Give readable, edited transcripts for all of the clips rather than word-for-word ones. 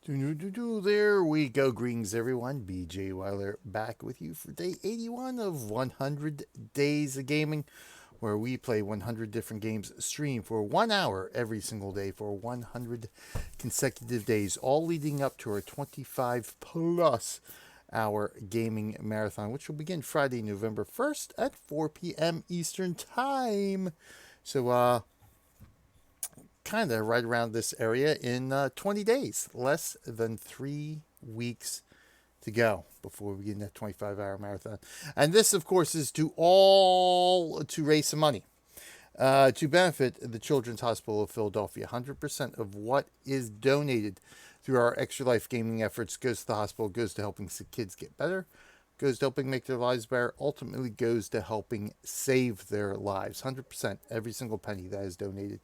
There we go. Greetings, everyone. BJ Weiler back with you for day 81 of 100 Days of Gaming, where we play 100 different games stream for 1 hour every single day for 100 consecutive days, all leading up to our 25 plus hour gaming marathon, which will begin Friday, November 1st at 4 p.m. Eastern Time. So, kind of right around this area in 20 days, less than 3 weeks to go before we begin that 25-hour marathon. And this, of course, is to raise some money to benefit the Children's Hospital of Philadelphia. 100% of what is donated through our Extra Life gaming efforts goes to the hospital, goes to helping kids get better, goes to helping make their lives better, ultimately goes to helping save their lives. 100%, every single penny that is donated.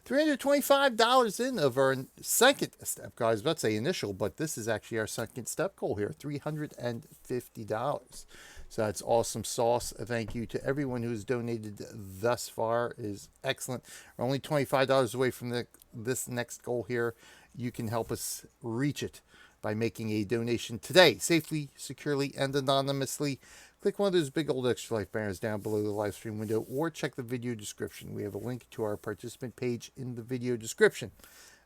$325 in of our second step goal. I was about to say initial, but this is actually our second step goal here, $350. So that's awesome sauce. Thank you to everyone who's donated thus far. It is excellent. We're only $25 away from this next goal here. You can help us reach it by making a donation today, safely, securely, and anonymously. Click one of those big old Extra Life banners down below the live stream window, or check the video description. We have a link to our participant page in the video description.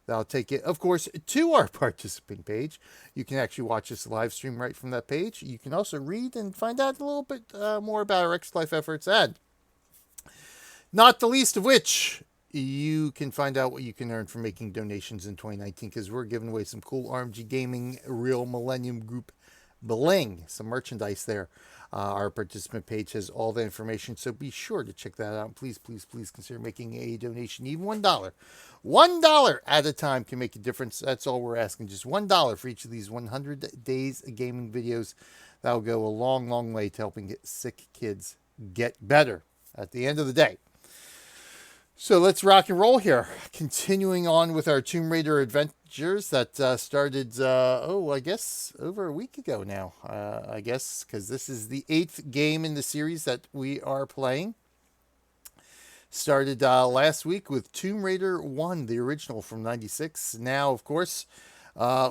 That'll take you, of course, to our participant page. You can actually watch this live stream right from that page. You can also read and find out a little bit more about our Extra Life efforts, and not the least of which, you can find out what you can earn from making donations in 2019, because we're giving away some cool RMG Gaming Real Millennium Group bling, some merchandise there. Our participant page has all the information, so be sure to check that out. Please, please, please consider making a donation. Even $1. $1 at a time can make a difference. That's all we're asking. Just $1 for each of these 100 Days of Gaming videos. That'll go a long, long way to helping get sick kids get better at the end of the day. So let's rock and roll here. Continuing on with our Tomb Raider adventures that started, I guess, over a week ago now. I guess, because this is the 8th game in the series that we are playing. Started last week with Tomb Raider 1, the original from '96. Now, of course,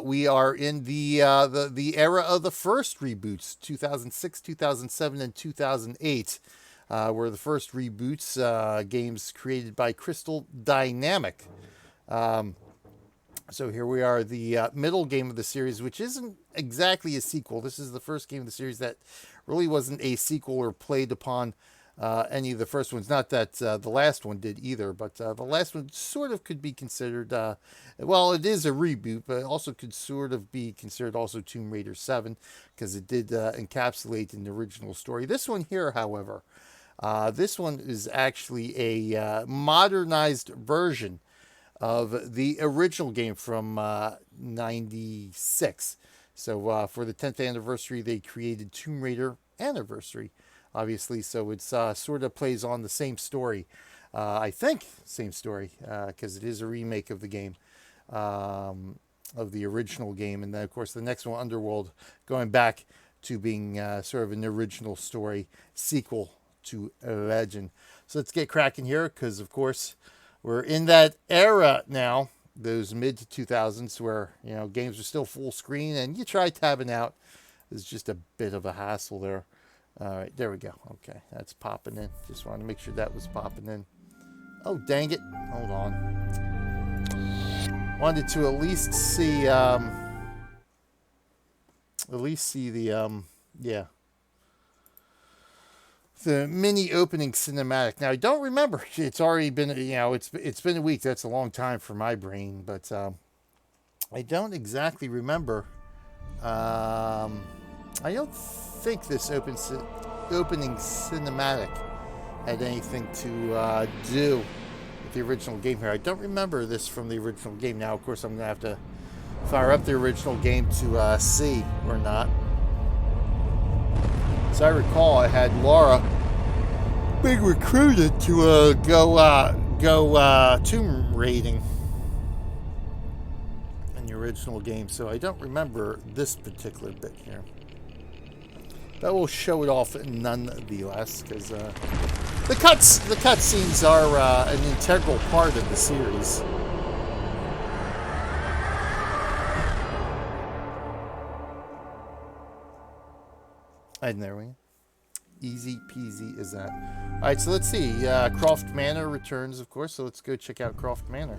we are in the era of the first reboots, 2006, 2007, and 2008. Were the first reboots, games created by Crystal Dynamic. So here we are, the middle game of the series, which isn't exactly a sequel. This is the first game of the series that really wasn't a sequel or played upon any of the first ones. Not that the last one did either, but the last one sort of could be considered, well, it is a reboot, but it also could sort of be considered also Tomb Raider 7, because it did encapsulate an original story. This one here, however, this one is actually a modernized version of the original game from '96. So for the 10th anniversary, they created Tomb Raider Anniversary, obviously. So it's sort of plays on the same story. I think same story, because it is a remake of the game, of the original game. And then, of course, the next one, Underworld, going back to being sort of an original story sequel to a legend. So let's get cracking here, because of course we're in that era now, those mid 2000s, where games are still full screen and you try tabbing out. It's just a bit of a hassle there. All right, there we go. Okay, that's popping in. Just wanted to make sure that was popping in. Oh, dang it. Hold on. Wanted to at least see the mini opening cinematic. Now, I don't remember. It's already been, it's been a week. That's a long time for my brain, but I don't exactly remember. I don't think this opening cinematic had anything to do with the original game here. I don't remember this from the original game. Now, of course, I'm going to have to fire up the original game to see or not. As I recall, I had Lara being recruited to go tomb raiding in the original game, so I don't remember this particular bit here. But we'll show it off nonetheless, because the cutscenes are an integral part of the series. And there we go. Easy peasy is that. All right, so let's see. Croft Manor returns, of course, so let's go check out Croft Manor.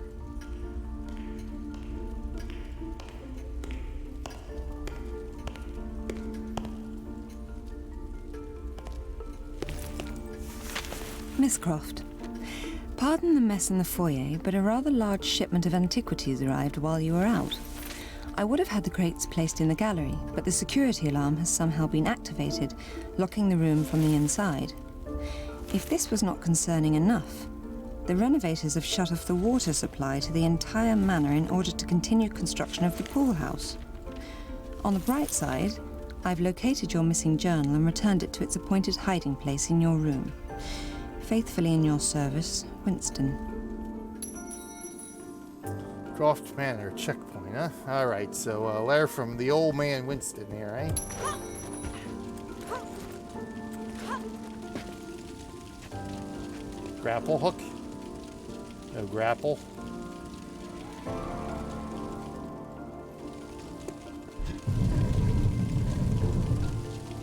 Miss Croft, pardon the mess in the foyer, but a rather large shipment of antiquities arrived while you were out. I would have had the crates placed in the gallery, but the security alarm has somehow been activated, locking the room from the inside. If this was not concerning enough, the renovators have shut off the water supply to the entire manor in order to continue construction of the pool house. On the bright side, I've located your missing journal and returned it to its appointed hiding place in your room. Faithfully in your service, Winston. Croft Manor, checkpoint, huh? Alright, so a letter from the old man Winston here, eh? Grapple hook? No grapple.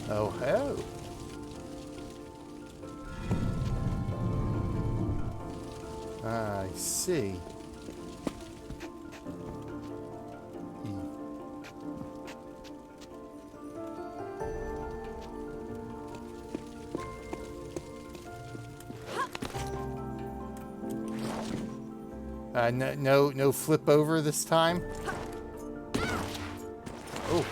Oh, oh. I see. No flip over this time. Oh.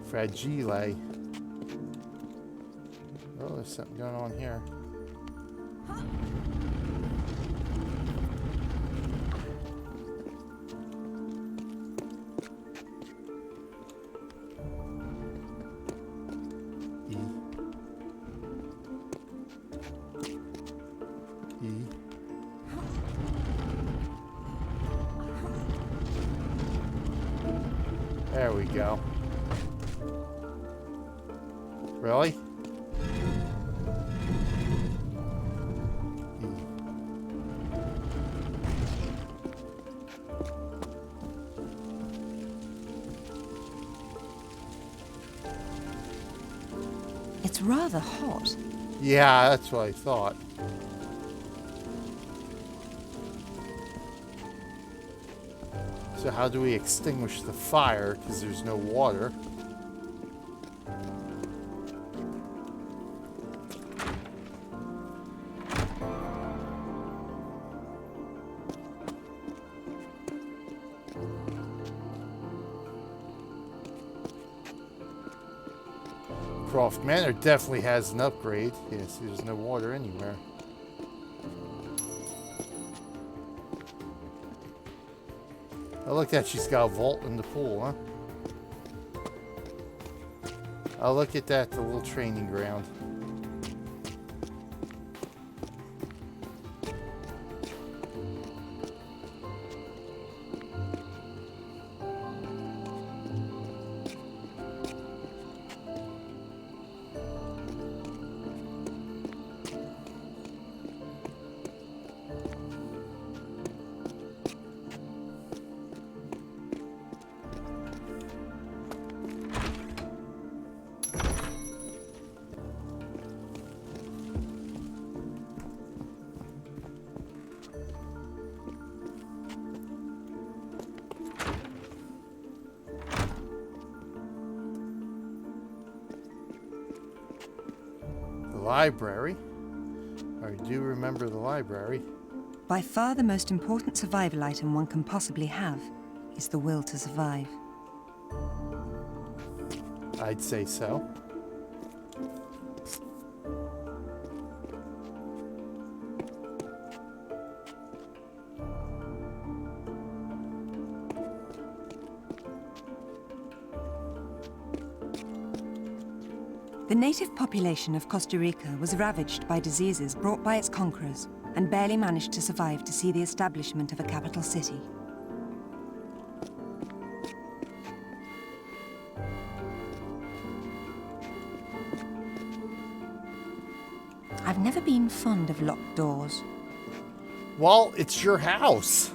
Fragile. Oh, there's something going on here. E. E. There we go. Really? It's rather hot. Yeah, that's what I thought. So how do we extinguish the fire? Because there's no water. Croft Manor definitely has an upgrade. Yes, there's no water anywhere. Oh, look at that. She's got a vault in the pool, huh? Oh, look at that. The little training ground. Library. I do remember the library. By far the most important survival item one can possibly have is the will to survive. I'd say so. The native population of Costa Rica was ravaged by diseases brought by its conquerors. and barely managed to survive to see the establishment of a capital city. I've never been fond of locked doors. Well, it's your house.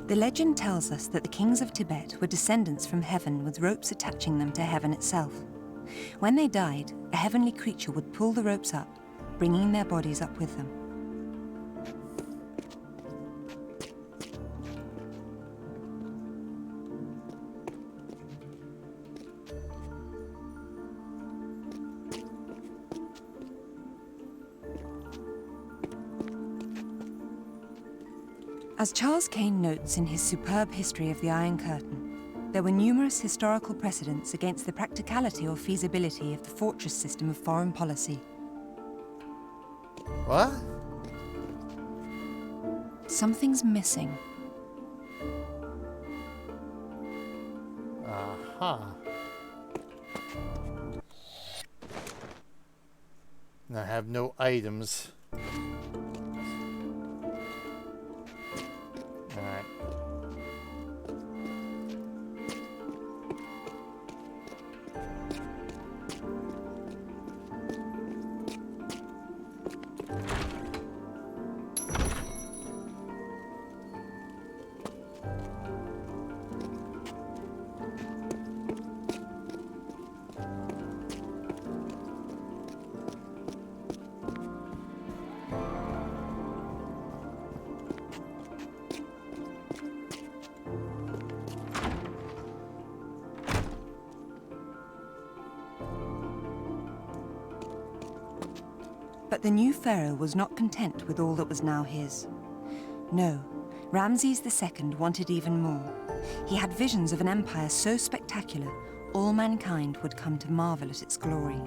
The legend tells us that the kings of Tibet were descendants from heaven with ropes attaching them to heaven itself. When they died, a heavenly creature would pull the ropes up, bringing their bodies up with them. As Charles Kane notes in his superb history of the Iron Curtain, there were numerous historical precedents against the practicality or feasibility of the fortress system of foreign policy. What? Something's missing. Aha. And I have no items. Alright. But the new pharaoh was not content with all that was now his. No, Ramses II wanted even more. He had visions of an empire so spectacular, all mankind would come to marvel at its glory.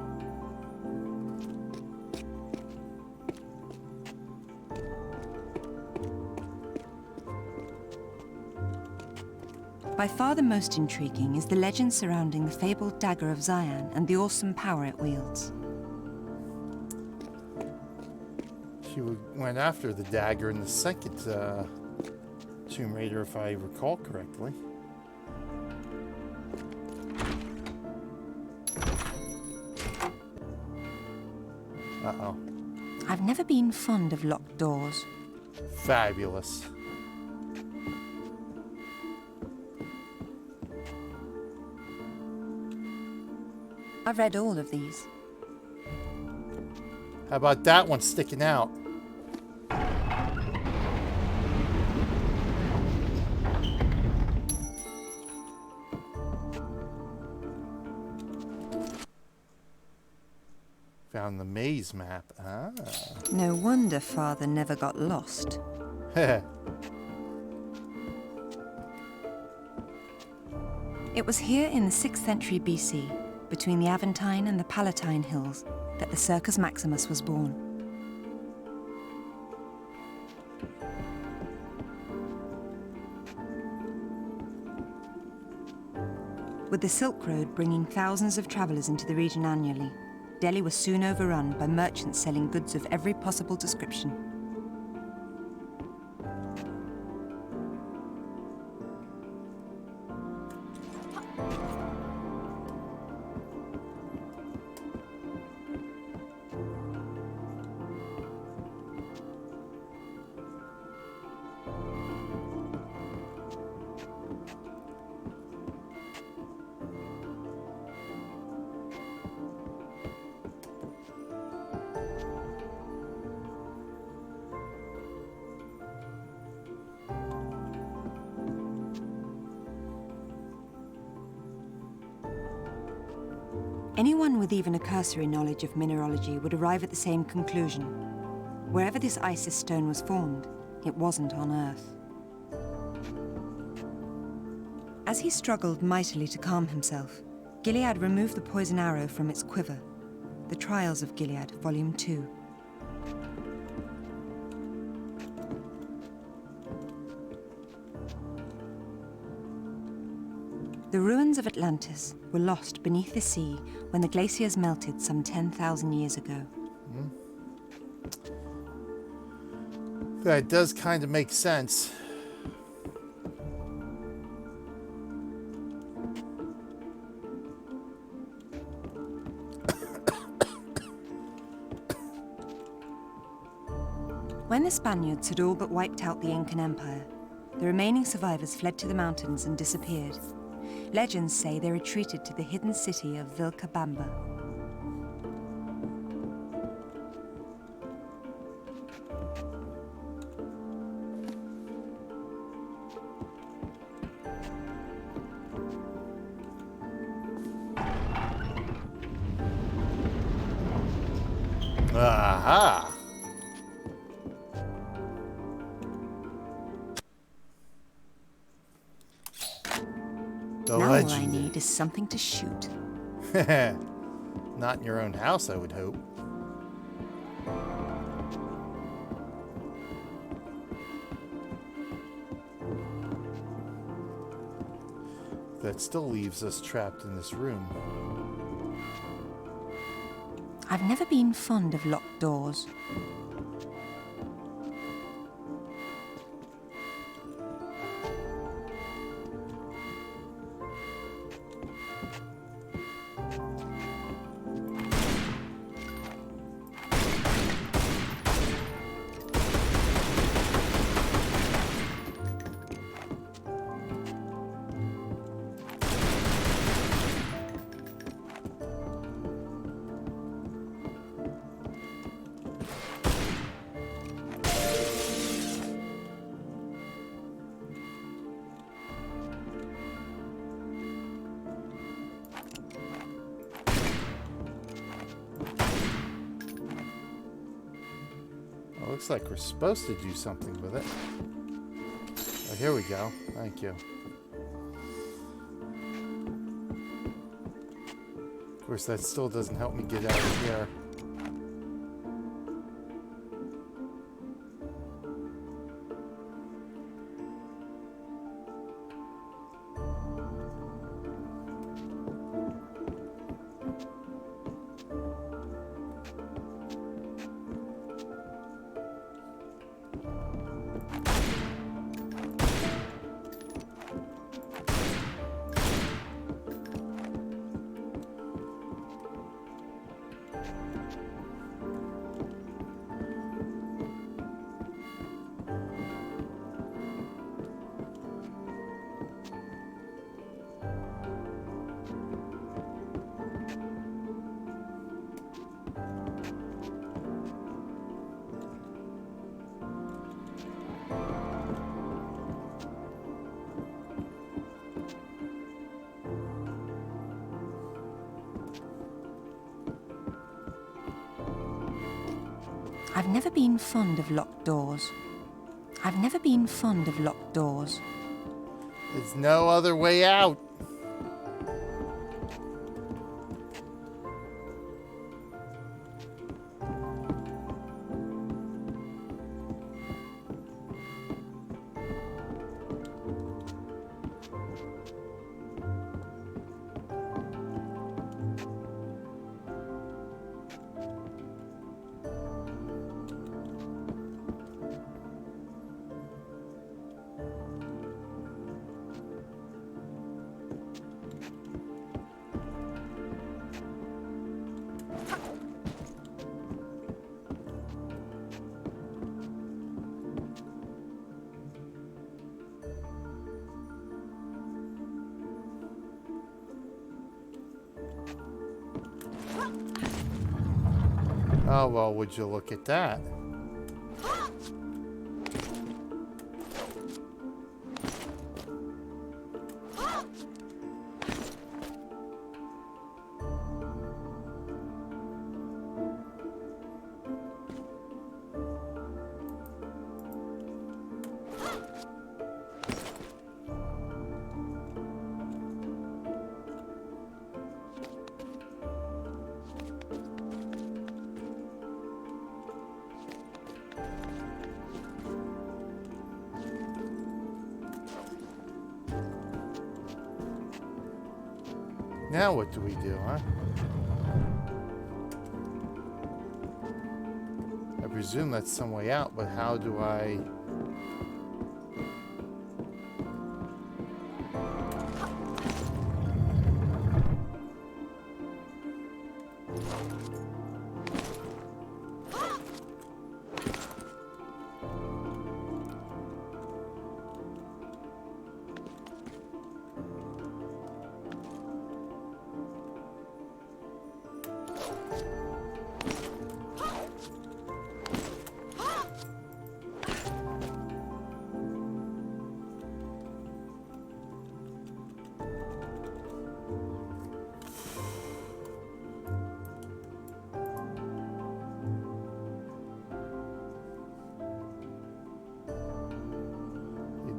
By far the most intriguing is the legend surrounding the fabled dagger of Zion and the awesome power it wields. She went after the dagger in the second Tomb Raider, if I recall correctly. Uh-oh. I've never been fond of locked doors. Fabulous. I've read all of these. How about that one sticking out? Found the maze map. Ah. No wonder Father never got lost. It was here in the 6th century BC, between the Aventine and the Palatine Hills, that the Circus Maximus was born. With the Silk Road bringing thousands of travellers into the region annually, Delhi was soon overrun by merchants selling goods of every possible description. Anyone with even a cursory knowledge of mineralogy would arrive at the same conclusion. Wherever this Isis stone was formed, it wasn't on Earth. As he struggled mightily to calm himself, Gilead removed the poison arrow from its quiver. The Trials of Gilead, Volume 2. The ruins of Atlantis were lost beneath the sea when the glaciers melted some 10,000 years ago. That does kind of make sense. When the Spaniards had all but wiped out the Incan Empire, the remaining survivors fled to the mountains and disappeared. Legends say they retreated to the hidden city of Vilcabamba. Aha! The Now all legend. I need is something to shoot. Not in your own house, I would hope. That still leaves us trapped in this room. I've never been fond of locked doors. Looks like we're supposed to do something with it. Oh, here we go. Thank you. Of course, that still doesn't help me get out of here. I've never been fond of locked doors. I've never been fond of locked doors. There's no other way out. Oh, well, would you look at that? Now what do we do, huh? I presume that's some way out, but how do I...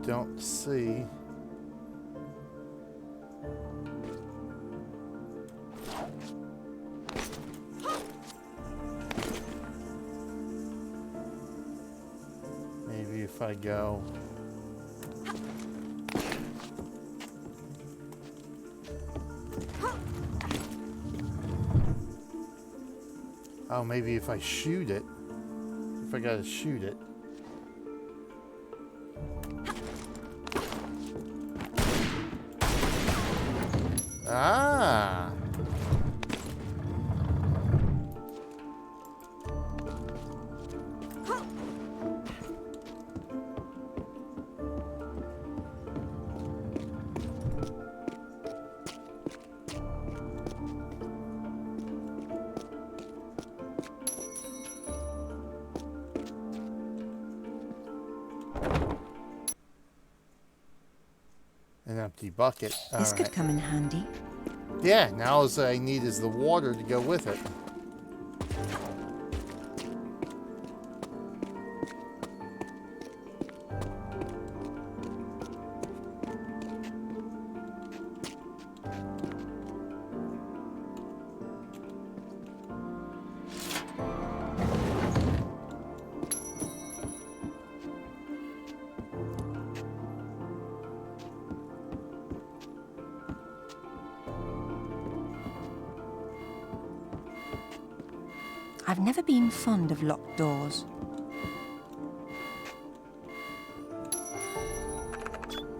Don't see. Maybe if I go. Oh, maybe if I shoot it. If I gotta shoot it. Ah. An empty bucket. This could come in handy. Yeah, now all I need is the water to go with it. I've never been fond of locked doors.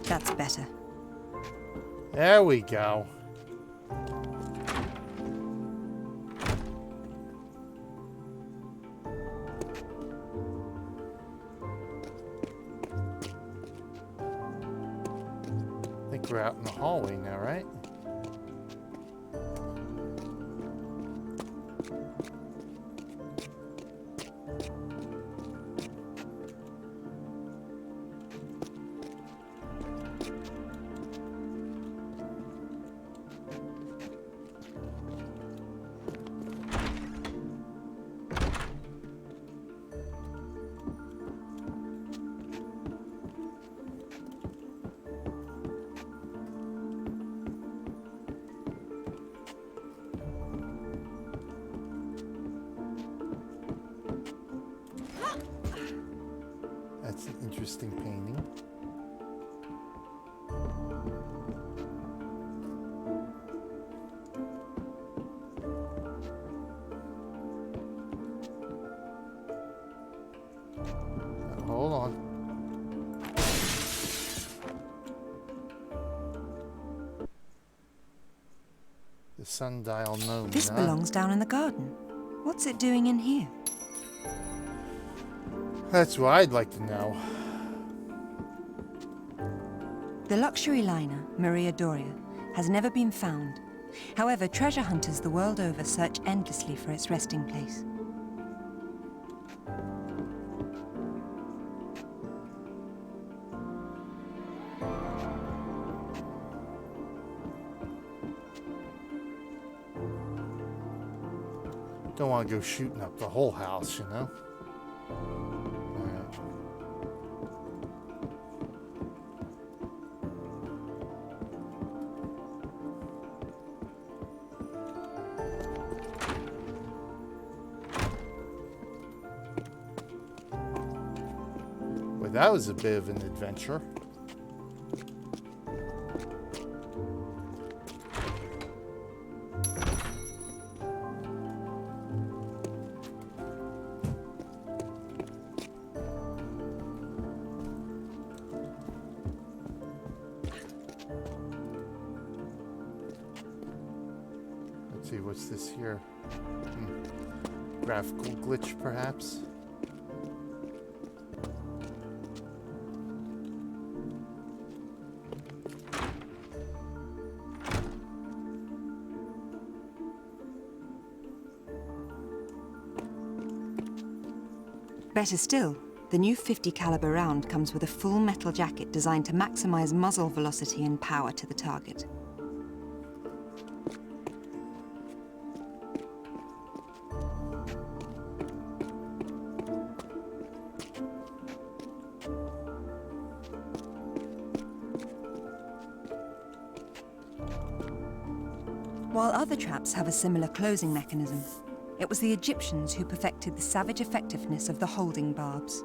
That's better. There we go. I think we're out in the hallway now, right? That's an interesting painting. Hold on. The sundial gnome. This belongs down in the garden. What's it doing in here? That's what I'd like to know. The luxury liner, Maria Doria, has never been found. However, treasure hunters the world over search endlessly for its resting place. Don't want to go shooting up the whole house, you know? Well, that was a bit of an adventure. see, what's this here? Graphical glitch, perhaps? Better still, the new 50 caliber round comes with a full metal jacket designed to maximize muzzle velocity and power to the target. While other traps have a similar closing mechanism, it was the Egyptians who perfected the savage effectiveness of the holding barbs.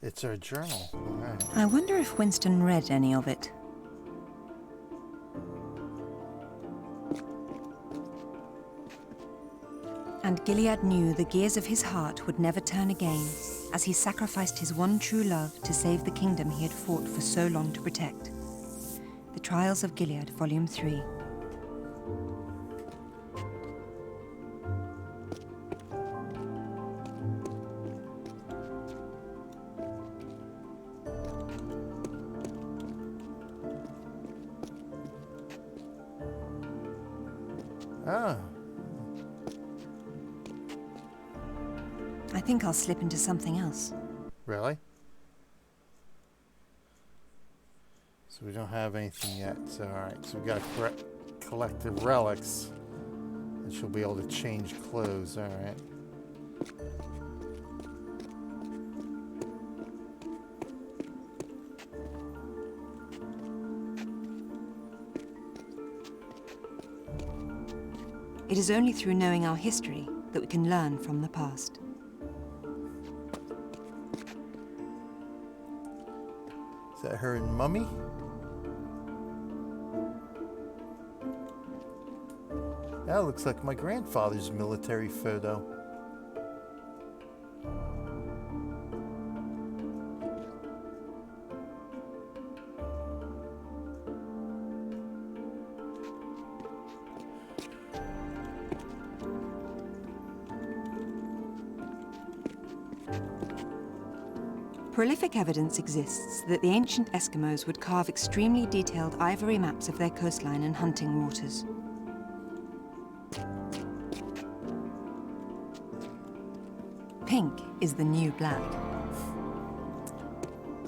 It's our journal. All right. I wonder if Winston read any of it. And Gilead knew the gears of his heart would never turn again, as he sacrificed his one true love to save the kingdom he had fought for so long to protect. The Trials of Gilead, Volume 3. Oh. I think I'll slip into something else. Really? So we don't have anything yet. So, alright. So we got to collect the relics. And she'll be able to change clothes. Alright. It is only through knowing our history that we can learn from the past. Is that her and Mummy? That looks like my grandfather's military photo. Prolific evidence exists that the ancient Eskimos would carve extremely detailed ivory maps of their coastline and hunting waters. Pink is the new black.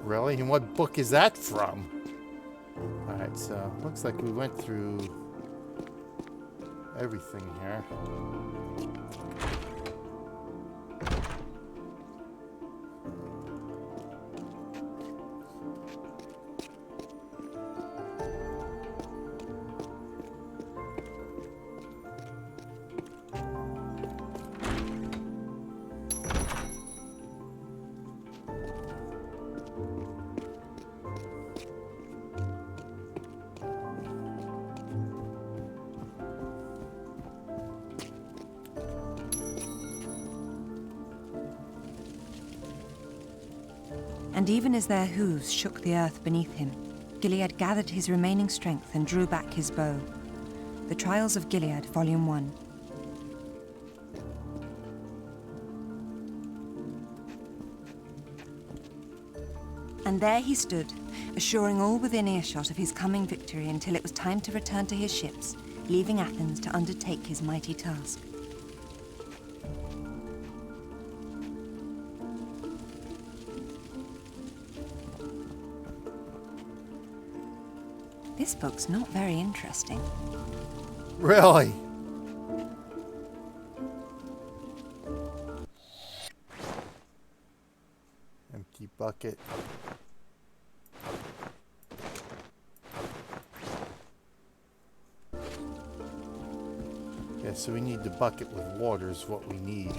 Really? And what book is that from? Alright, so looks like we went through everything here. And even as their hooves shook the earth beneath him, Gilead gathered his remaining strength and drew back his bow. The Trials of Gilead, Volume 1. And there he stood, assuring all within earshot of his coming victory until it was time to return to his ships, leaving Athens to undertake his mighty task. This book's not very interesting. Really? Empty bucket. so we need the bucket with water is what we need.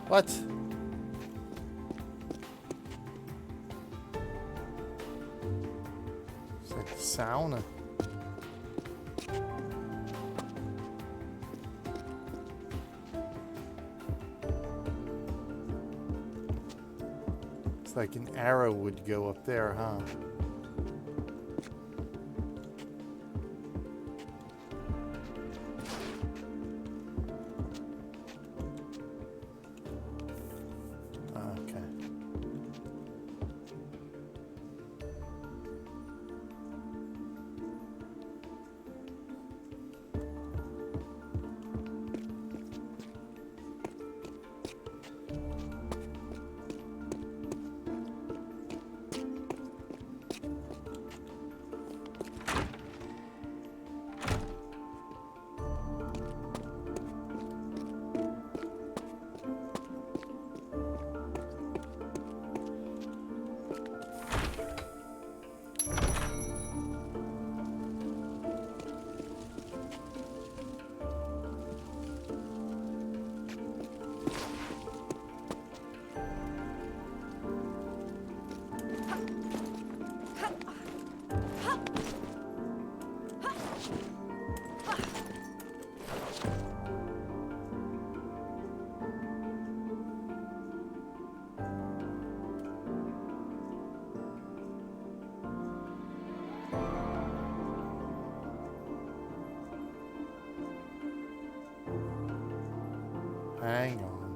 What? It's like a sauna. It's like an arrow would go up there, huh? Hang on.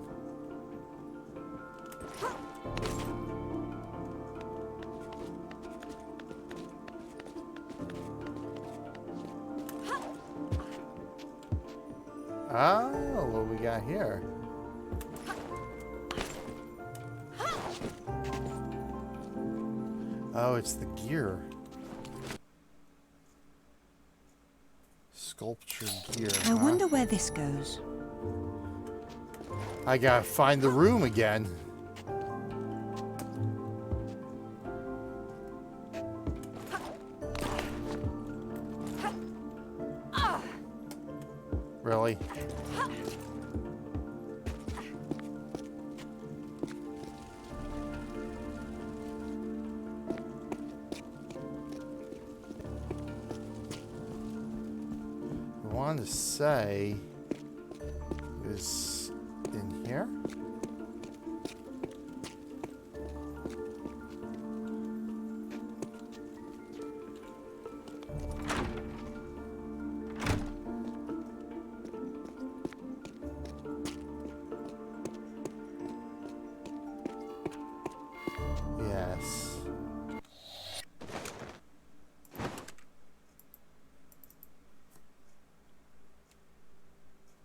Oh, what we got here? Oh, it's the gear. Sculpture gear. I wonder where this goes. I gotta find the room again. Really? I want to say is in here. Yes.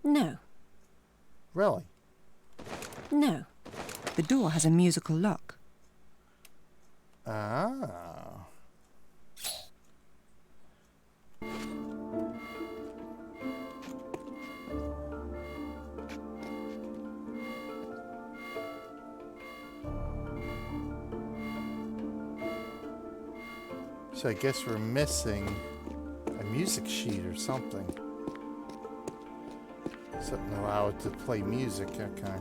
No. Really? No. The door has a musical lock. Ah. So I guess we're missing a music sheet or something. Something allowed to play music, okay.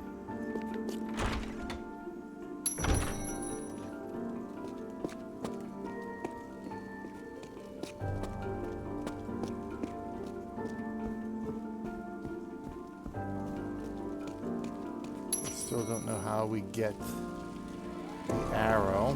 Still don't know how we get the arrow.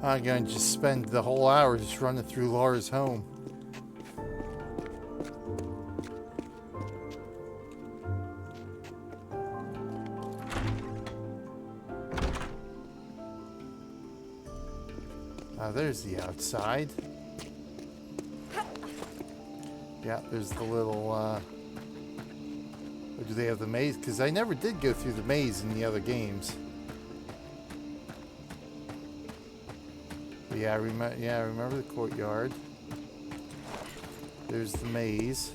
I'm going to just spend the whole hour just running through Lara's home. There's the outside. Yeah, there's the little, or do they have the maze? Because I never did go through the maze in the other games. But yeah, I remember the courtyard. There's the maze.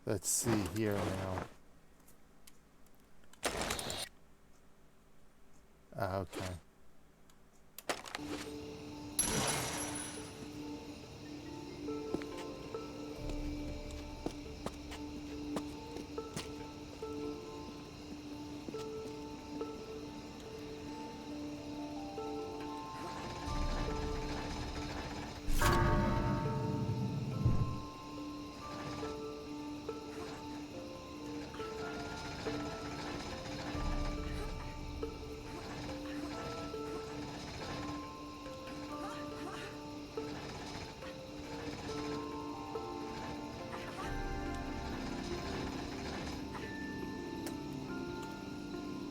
Let's see here now. Okay.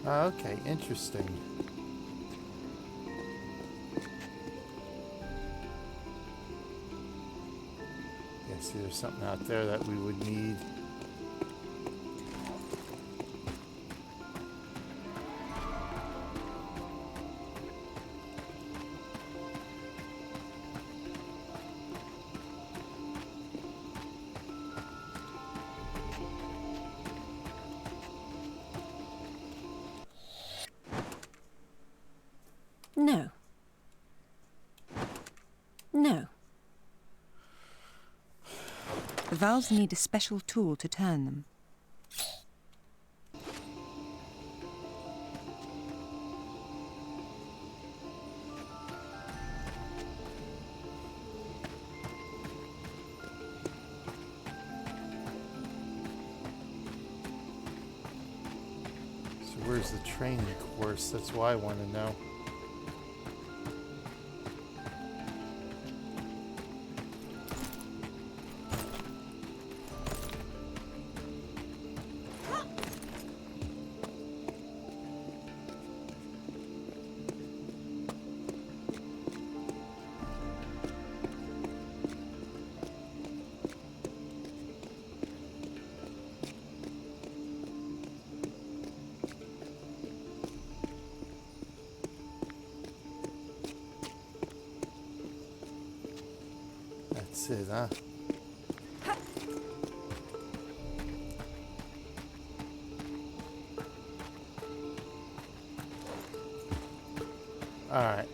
Okay, interesting. Yeah, see, there's something out there that we would need. No. No. The valves need a special tool to turn them. So where's the training course? That's what I want to know. That's it, huh? All right.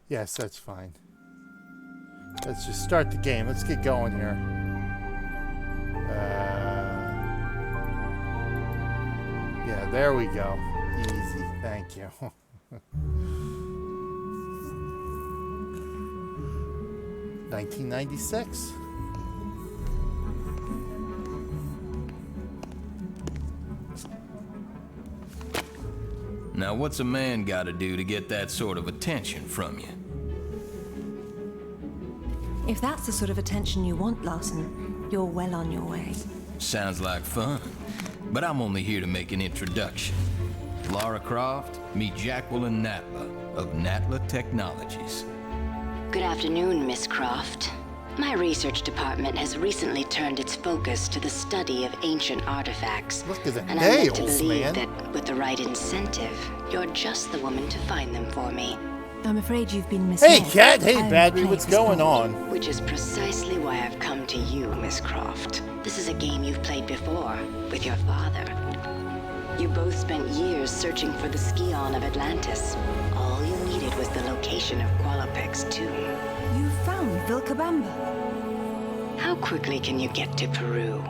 Yes, that's fine. Let's just start the game. Let's get going here. Yeah, there we go. Easy. Thank you. $19.96. Now, what's a man got to do to get that sort of attention from you? If that's the sort of attention you want, Larson, you're well on your way. Sounds like fun, but I'm only here to make an introduction. Lara Croft, meet Jacqueline Natla of Natla Technologies. Good afternoon, Miss Croft. My research department has recently turned its focus to the study of ancient artifacts. Look at the and I'm led to nails, believe man. that with the right incentive, you're just the woman to find them for me. I'm afraid you've been misled. Hey, Cat. Hey, I Badry. play What's this going role. on? Which is precisely why I've come to you, Miss Croft. This is a game you've played before, with your father. You both spent years searching for the Scion of Atlantis. All you needed was the location of Qualopec's tomb. You found Vilcabamba. How quickly can you get to Peru?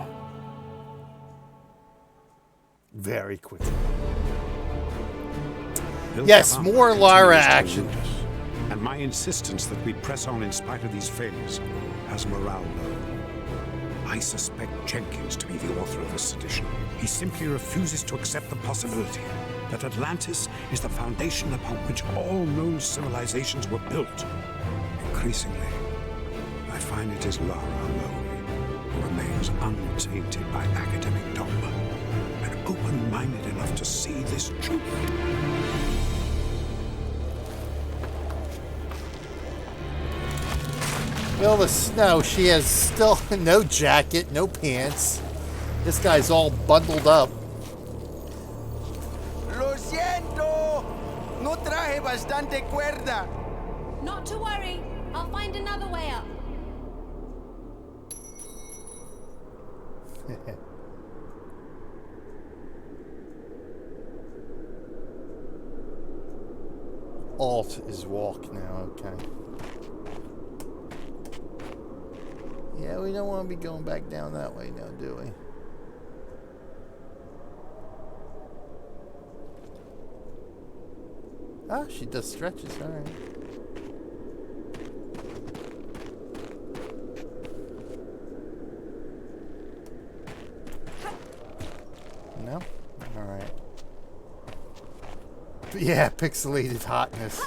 Very quickly. Bill Yes, Gavan more Lara continues to action. elude us, and my insistence that we press on in spite of these failures has morale low. I suspect Jenkins to be the author of this sedition. He simply refuses to accept the possibility that Atlantis is the foundation upon which all known civilizations were built. Increasingly, I find it is Lara alone who remains untainted by academic dogma and open-minded enough to see this truth. Well, the snow, she has still no jacket, no pants. This guy's all bundled up. Lo siento. No traje bastante cuerda. Not to worry. I'll find another way up. Alt is walk now, okay. Yeah, we don't want to be going back down that way now, do we? Ah, she does stretches, alright. No? Alright. Yeah, pixelated hotness.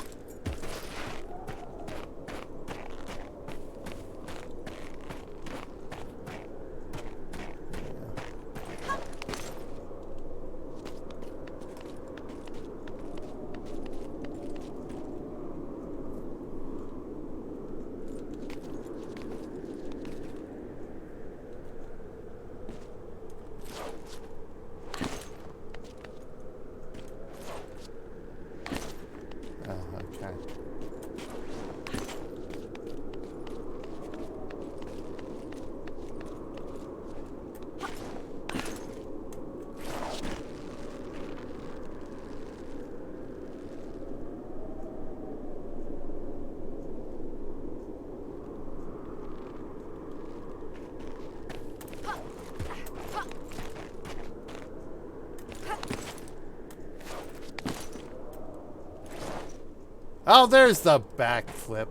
Oh, there's the backflip.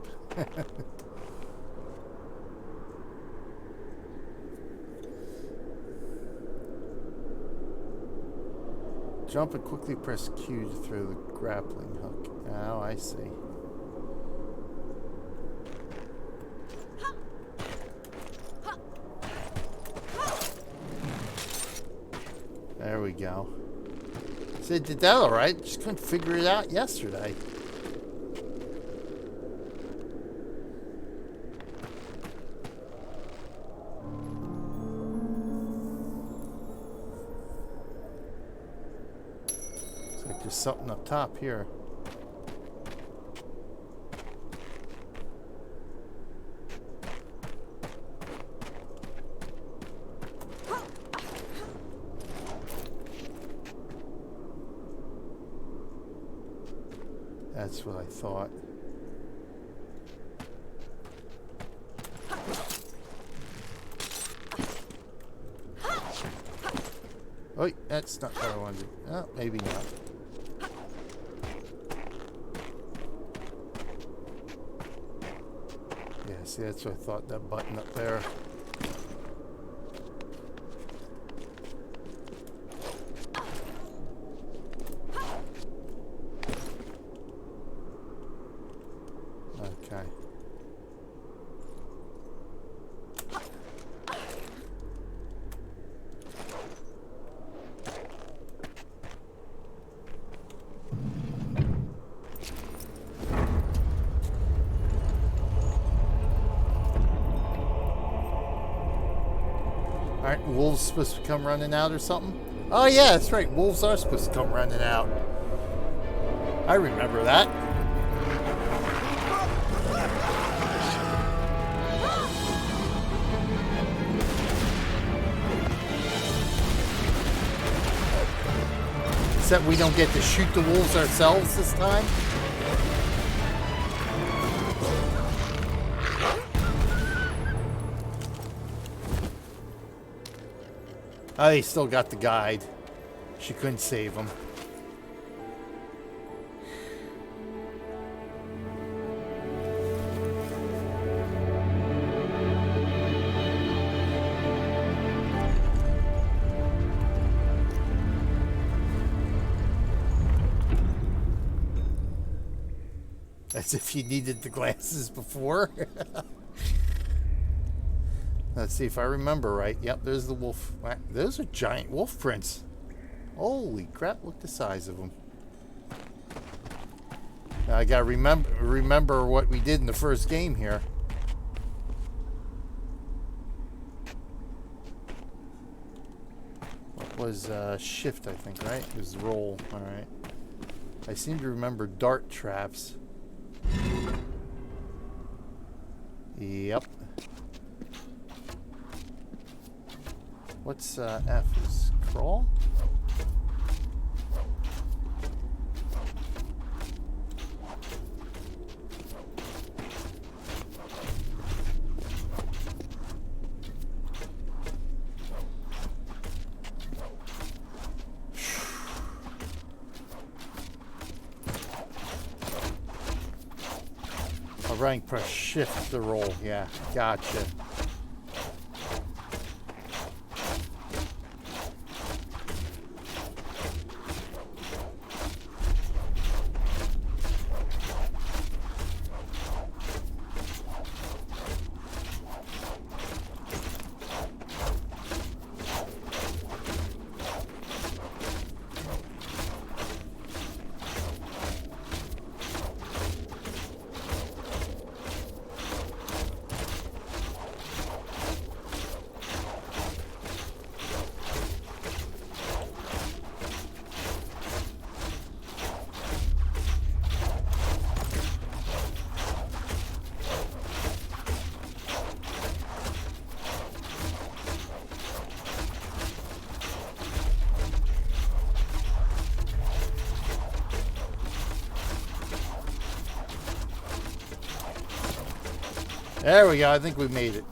Jump and quickly press Q to throw the grappling hook. Oh, I see. There we go. So it did that all right. Just couldn't figure it out yesterday. Looks like there's something up top here. That's what I thought. Oh, that's not what I wanted to do. Oh, maybe not. Yeah, see, that's what I thought, that button up there. Okay. Aren't wolves supposed to come running out or something? Oh yeah, that's right. Wolves are supposed to come running out. I remember that. Except we don't get to shoot the wolves ourselves this time. Oh, he still got the guide. She couldn't save him. As if you needed the glasses before. Let's see if I remember right. Yep, there's the wolf. Those are giant wolf prints. Holy crap, look the size of them. Now I gotta remember what we did in the first game here. What was shift, I think, right? It was roll. Alright. I seem to remember dart traps. Yep. What's F? Is crawl? Right, press shift to roll. Yeah, gotcha. There we go. I think we made it.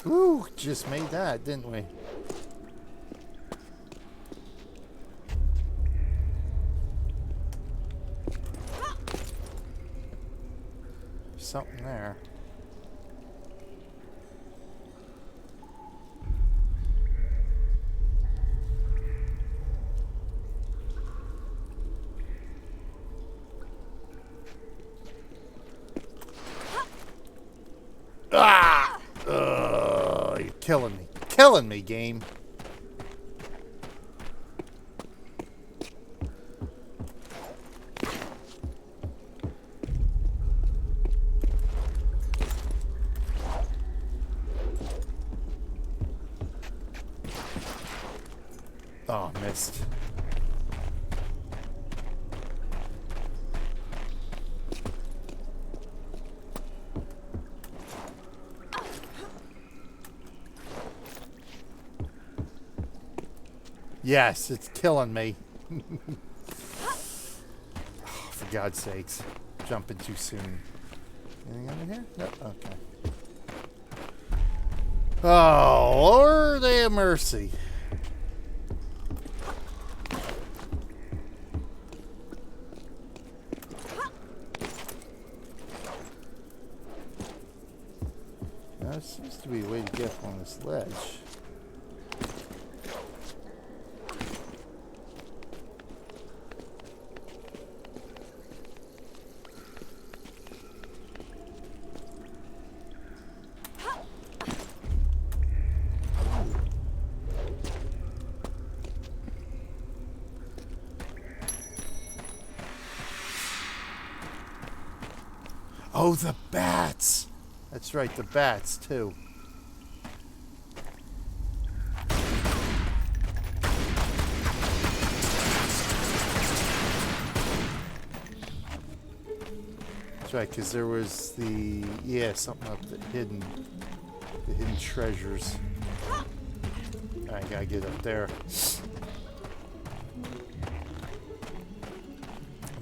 Ooh, just made that, didn't we? Something there. Ah! You're killing me. Killing me, game. Oh, missed. Yes, it's killing me. for God's sakes. Jumping too soon. Anything under here? Nope. Okay. Oh, Lord have mercy. Now, there seems to be a way to get up on this ledge. Oh, the bats! That's right, the bats, too. That's right, because there was the... Yeah, something up the hidden treasures. I gotta get up there.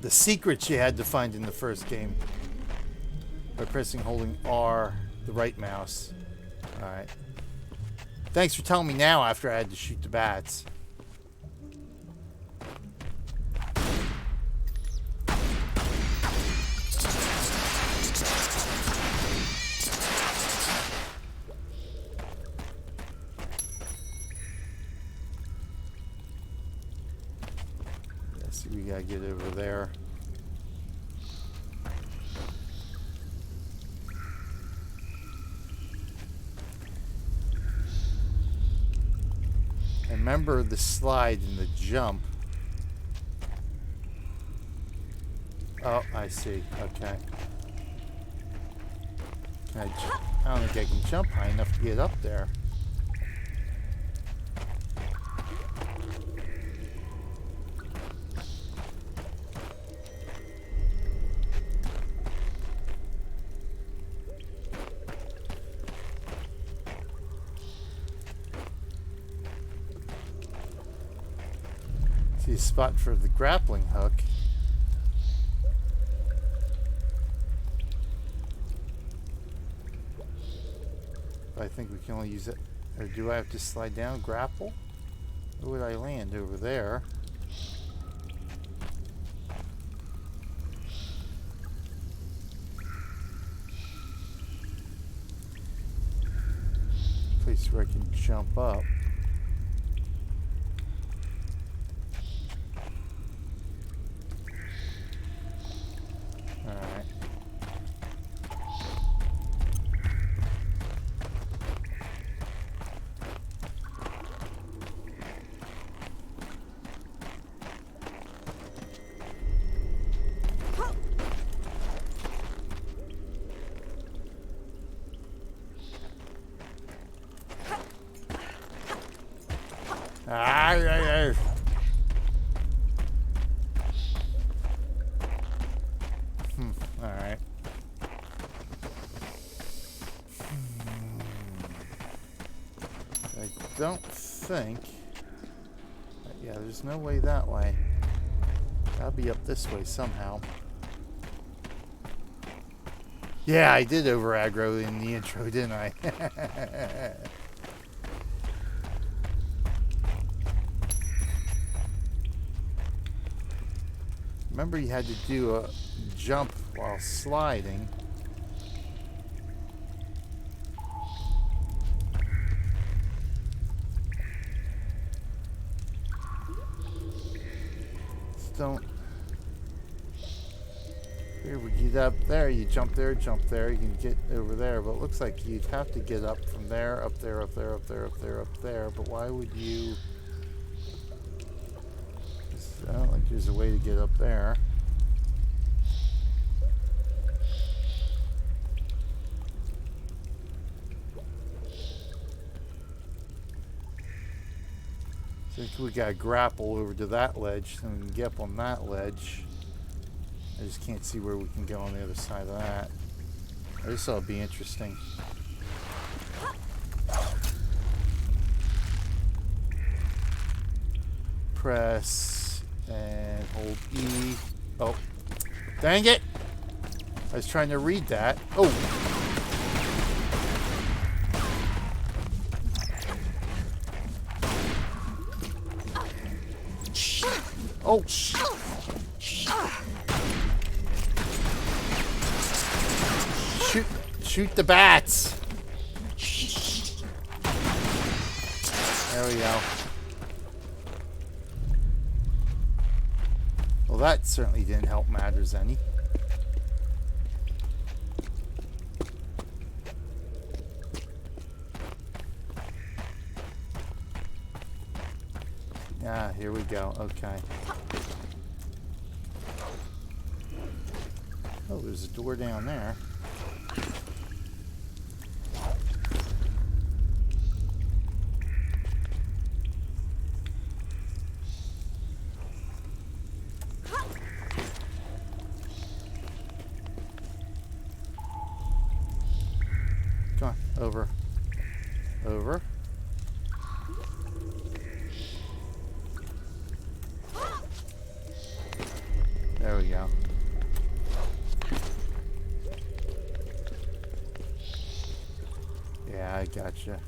The secrets you had to find in the first game. By pressing holding R, the right mouse. Alright. Thanks for telling me now after I had to shoot the bats. Let's see, we gotta get over there. Remember the slide and the jump. Oh, I see. Okay. Can I jump? I don't think I can jump high enough to get up there. See a spot for the grappling hook. But I think we can only use it. Or do I have to slide down, grapple? Where would I land? Over there. Place where I can jump up. Alright. I don't think... Yeah, there's no way that way. Gotta be up this way somehow. Yeah, I did over aggro in the intro, didn't I? Remember, you had to do a jump while sliding. Just don't. Here we get up there. You jump there, jump there. You can get over there, but it looks like you'd have to get up from there, up there, up there, up there, up there, up there. But why would you? I don't think there's a way to get up there. I think we gotta grapple over to that ledge and we can get up on that ledge. I just can't see where we can go on the other side of that. This ought to be interesting. Press and hold E. Oh, Dang it! I was trying to read that. Oh! Oh! Shoot the bats! There we go. Well, that certainly didn't help matters any. Ah, here we go. Okay. Oh, there's a door down there. Come on, over. Over. There we go. Yeah, I gotcha.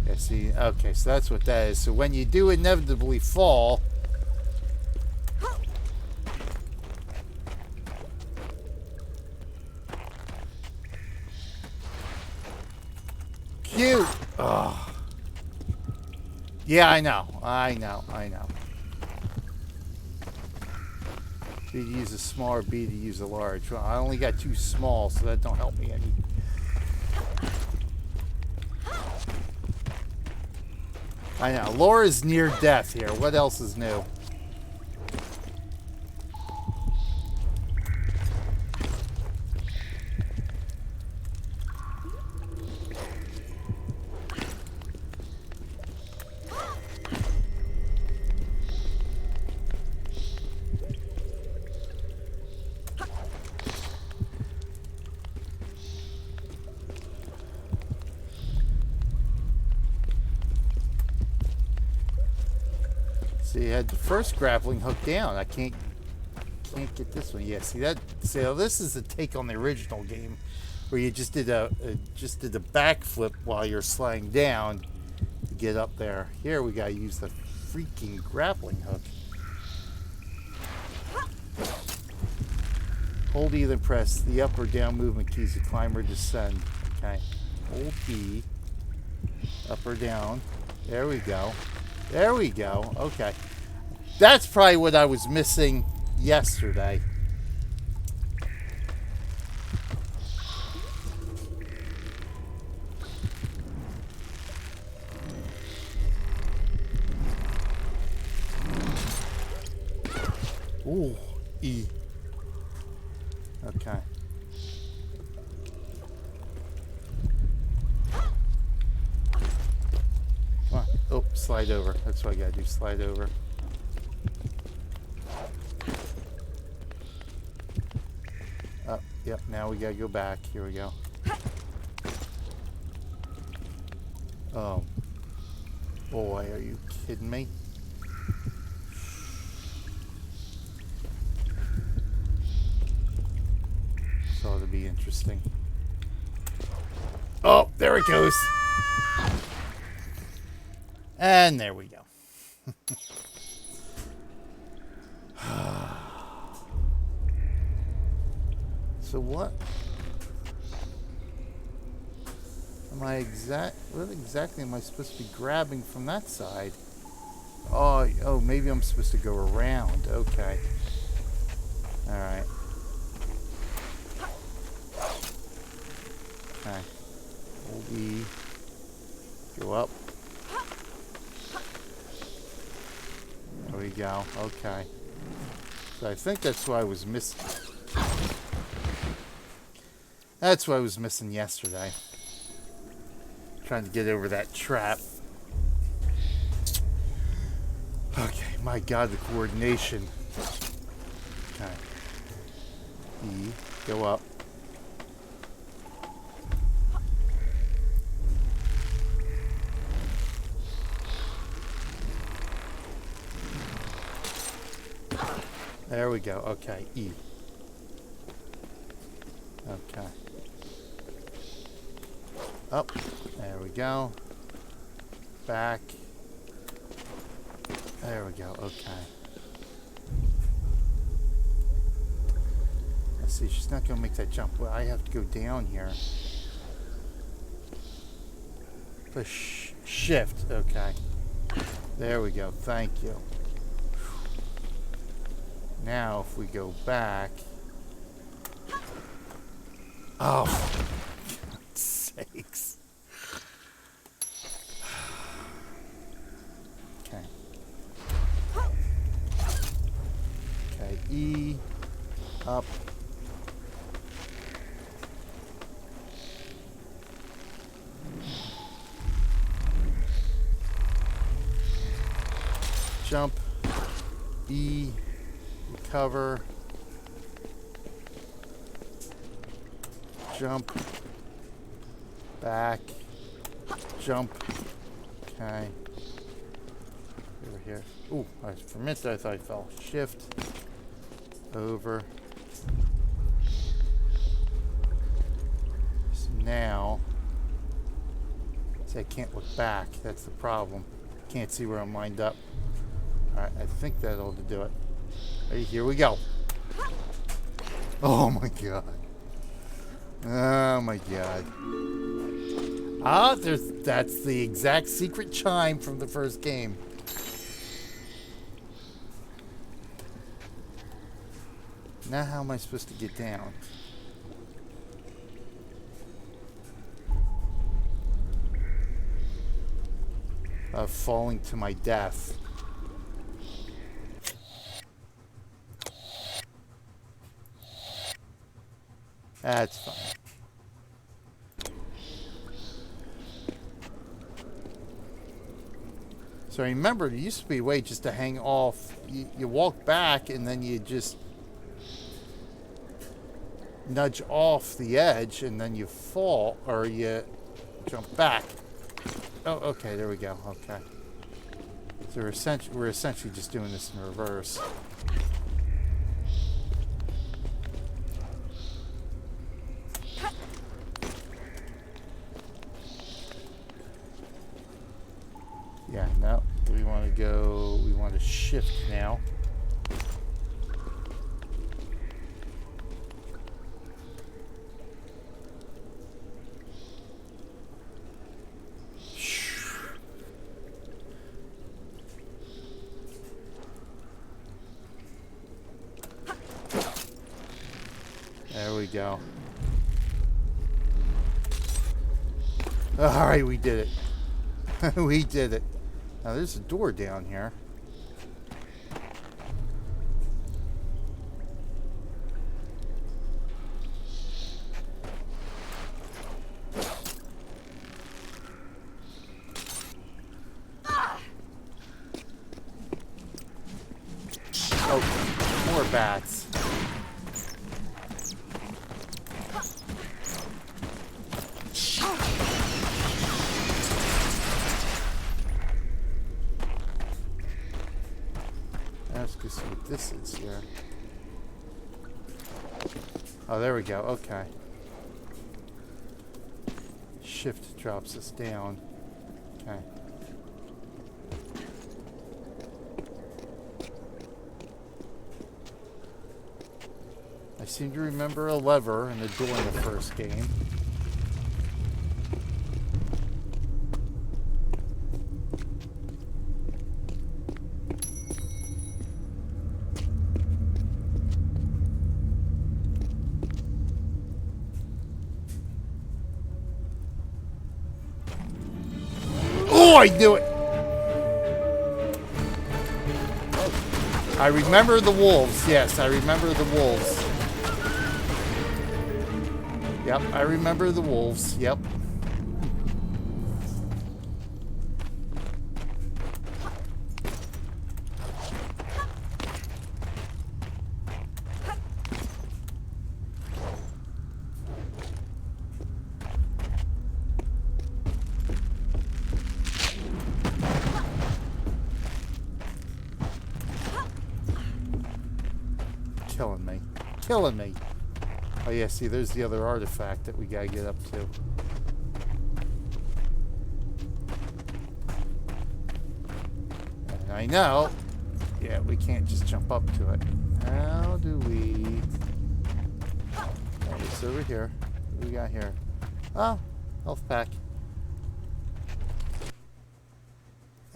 Yeah, see, okay, so that's what that is. So when you do inevitably fall, cute. Oh. Yeah, I know. I know. B to use a small or B to use a large. Well, I only got 2 small, so that don't help me any. I know. Laura's near death here. What else is new? See, I had the first grappling hook down. I can't get this one. Yeah, see that? See, this is a take on the original game, where you just did a backflip while you're sliding down to get up there. Here we gotta use the freaking grappling hook. Hold E, then press the up or down movement keys to climb or descend. Okay. Hold E, up or down. There we go. There we go. Okay. That's probably what I was missing yesterday. Ooh, E. Okay. Come on. Oh, slide over. That's what I gotta do. Slide over. Oh, yep. Now we gotta go back. Here we go. Oh. Boy, are you kidding me? This ought to be interesting. Oh, there it goes. And there we go. So what what exactly am I supposed to be grabbing from that side? Oh, maybe I'm supposed to go around. Okay. All right. Okay. Hold E. Go up. There we go. Okay. So I think that's what I was missing. That's what I was missing yesterday. Trying to get over that trap. Okay, my God, the coordination. Okay. E, go up. There we go. Okay, E. Okay. Up. There we go. Back. There we go. Okay. Let's see. She's not going to make that jump. Well, I have to go down here. Push. Shift. Okay. There we go. Thank you. Now, if we go back... Oh, for God's sakes. Okay. Okay, E, up. Jump, E, recover. Jump, back, jump, okay, over here. Ooh, for a minute I thought I fell. Shift, over. So now, see, I can't look back, that's the problem. Can't see where I'm lined up. Alright, I think that ought to do it. Right, here we go. Oh my god. Oh my god. Ah, that's the exact secret chime from the first game. Now how am I supposed to get down? Falling to my death. That's fine. So remember, there used to be a way just to hang off. You walk back and then you just nudge off the edge and then you fall, or you jump back. Oh, okay, there we go. Okay. So we're essentially just doing this in reverse. Yeah, no, we want to shift now. There we go. All right, we did it. We did it. Now there's a door down here. Oh, more bats. Let's see what this is here. Oh, there we go. Okay. Shift drops us down. Okay. I seem to remember a lever and a door in the first game. Oh, I knew it! I remember the wolves. Yes, I remember the wolves. Yep, I remember the wolves. Yep. killing me. Killing me. Oh yeah, see, there's the other artifact that we gotta get up to. And I know. Yeah, we can't just jump up to it. How do we... Oh, it's over here. What do we got here? Oh, health pack.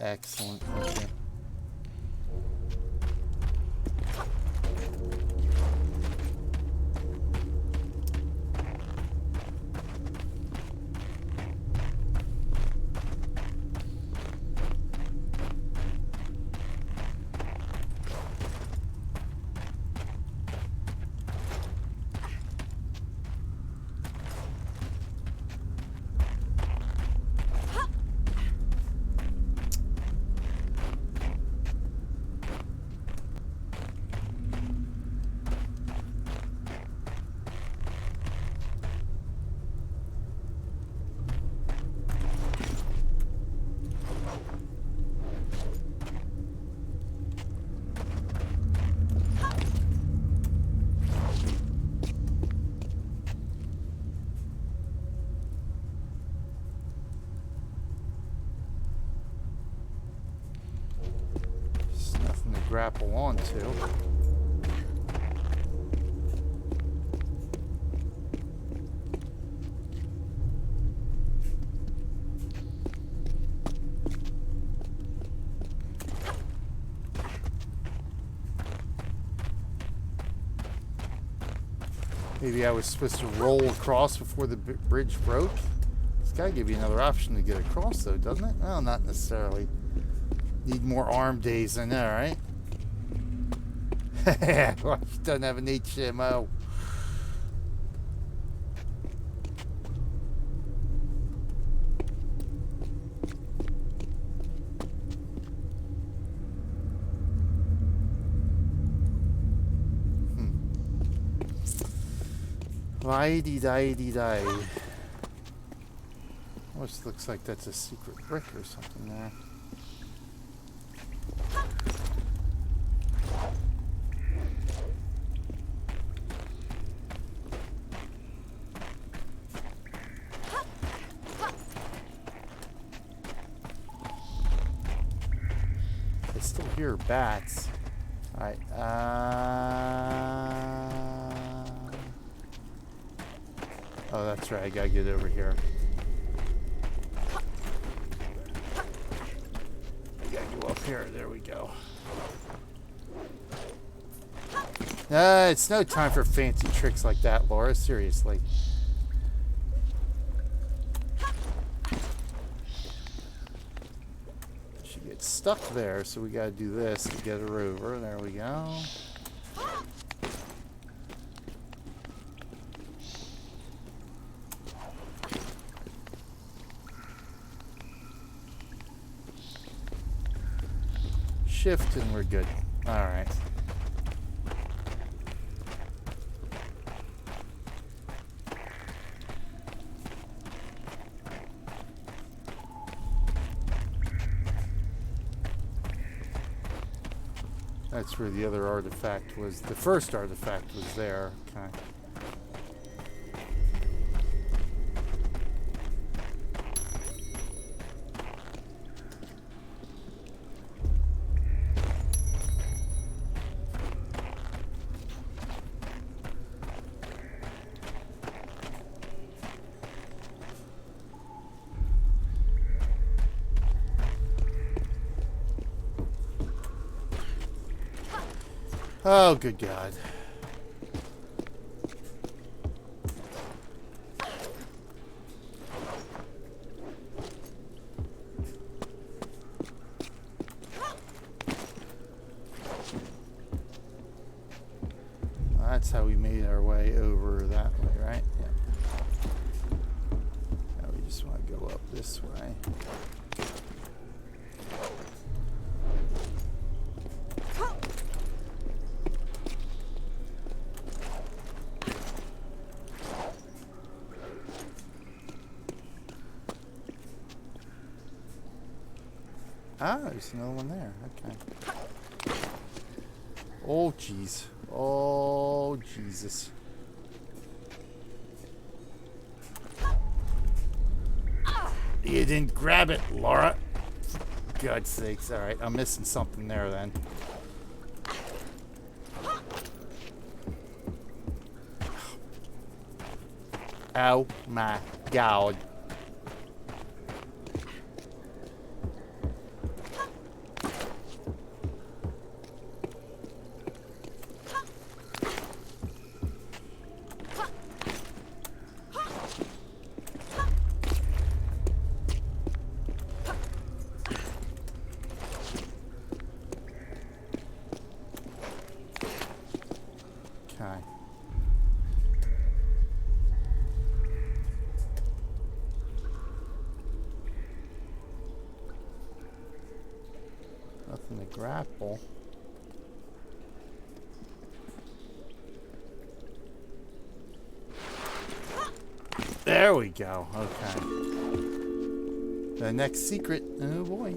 Excellent. Okay. Grapple onto. Maybe I was supposed to roll across before the bridge broke. It's got to give you another option to get across, though, doesn't it? Well, not necessarily. Need more arm days, I know, right? Well, she doesn't have an HMO. Lie-dee-die-dee-die. Almost looks like that's a secret brick or something there. I still hear bats. Alright, oh, that's right. I gotta get over here. I gotta go up here. There we go. It's no time for fancy tricks like that, Laura. Seriously. She gets stuck there, so we gotta do this to get her over. There we go. Shift and we're good. All right. That's where the other artifact was. The first artifact was there. Okay. Oh, good God. That's how we made our way over that way, right? Yeah. Now we just want to go up this way. Ah, there's another one there. Okay. Oh, jeez. Oh, Jesus. You didn't grab it, Lara. For God's sakes. Alright, I'm missing something there then. Oh my God. Okay. Nothing to grapple. There we go. Okay. The next secret. Oh boy.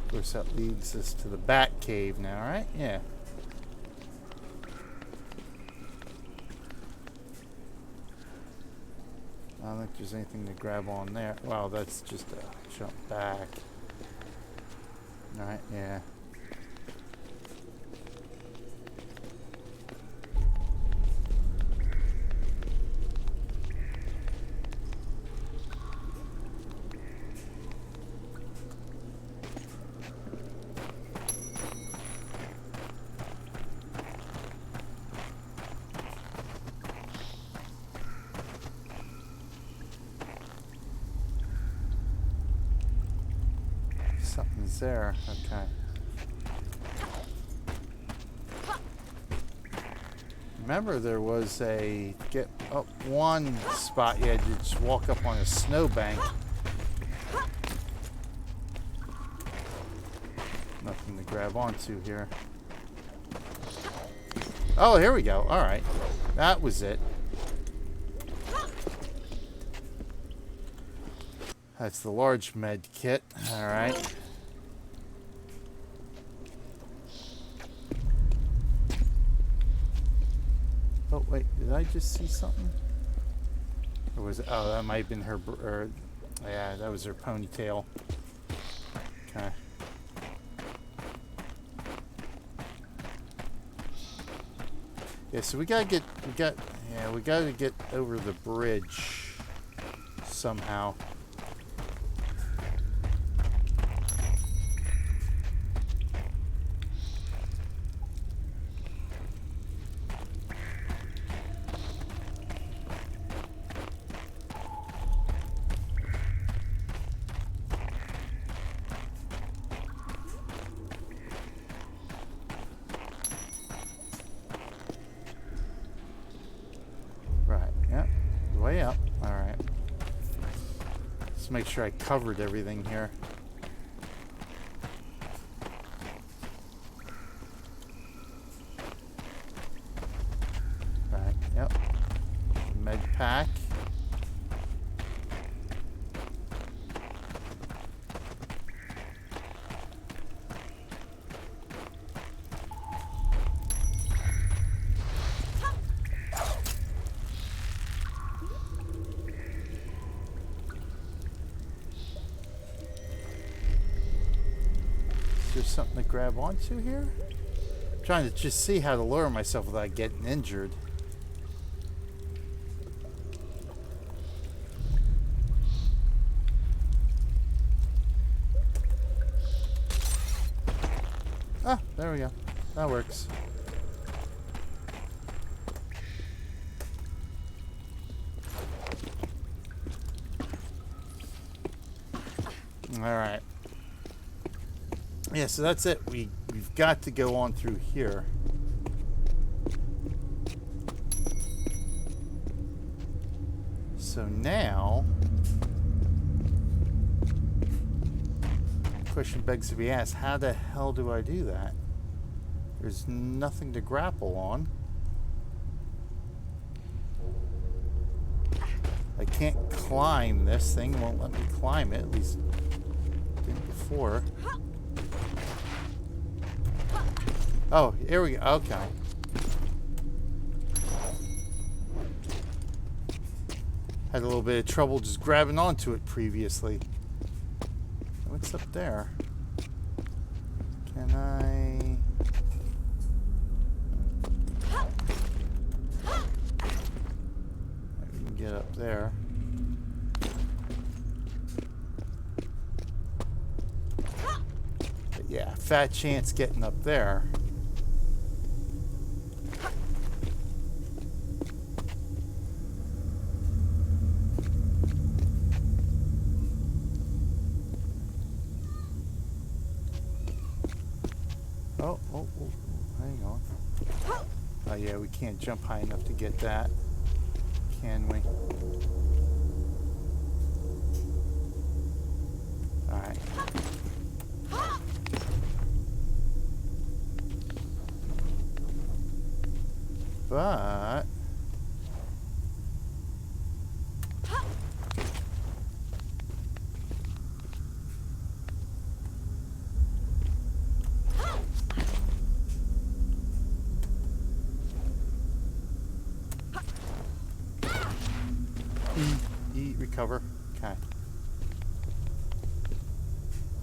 Of course, that leads us to the Bat Cave now, right? Yeah. I don't think there's anything to grab on there. Wow, that's just a jump back. Alright, yeah. Something's there. Okay. Remember, there was a get up one spot you had to just walk up on a snowbank. Nothing to grab onto here. Oh, here we go. All right, that was it. That's the large med kit. All right. Oh, wait. Did I just see something? Or was it? Oh, that might have been her. Yeah, that was her ponytail. Okay. Yeah, so we gotta get. We gotta get over the bridge somehow. Way up. All right. Let's make sure I covered everything here. Right. Yep. Med pack. There's something to grab onto here. I'm trying to just see how to lower myself without getting injured. Ah, there we go. That works. All right. Yeah, so that's it. We've got to go on through here. So now, the question begs to be asked, how the hell do I do that? There's nothing to grapple on. I can't climb this thing. It won't let me climb it. At least it didn't before. Oh, here we go. Okay. Had a little bit of trouble just grabbing onto it previously. What's up there? Can I... We can get up there. But yeah, fat chance getting up there. Oh, hang on. Oh yeah, we can't jump high enough to get that, can we? Alright. But... Eat, recover. Okay.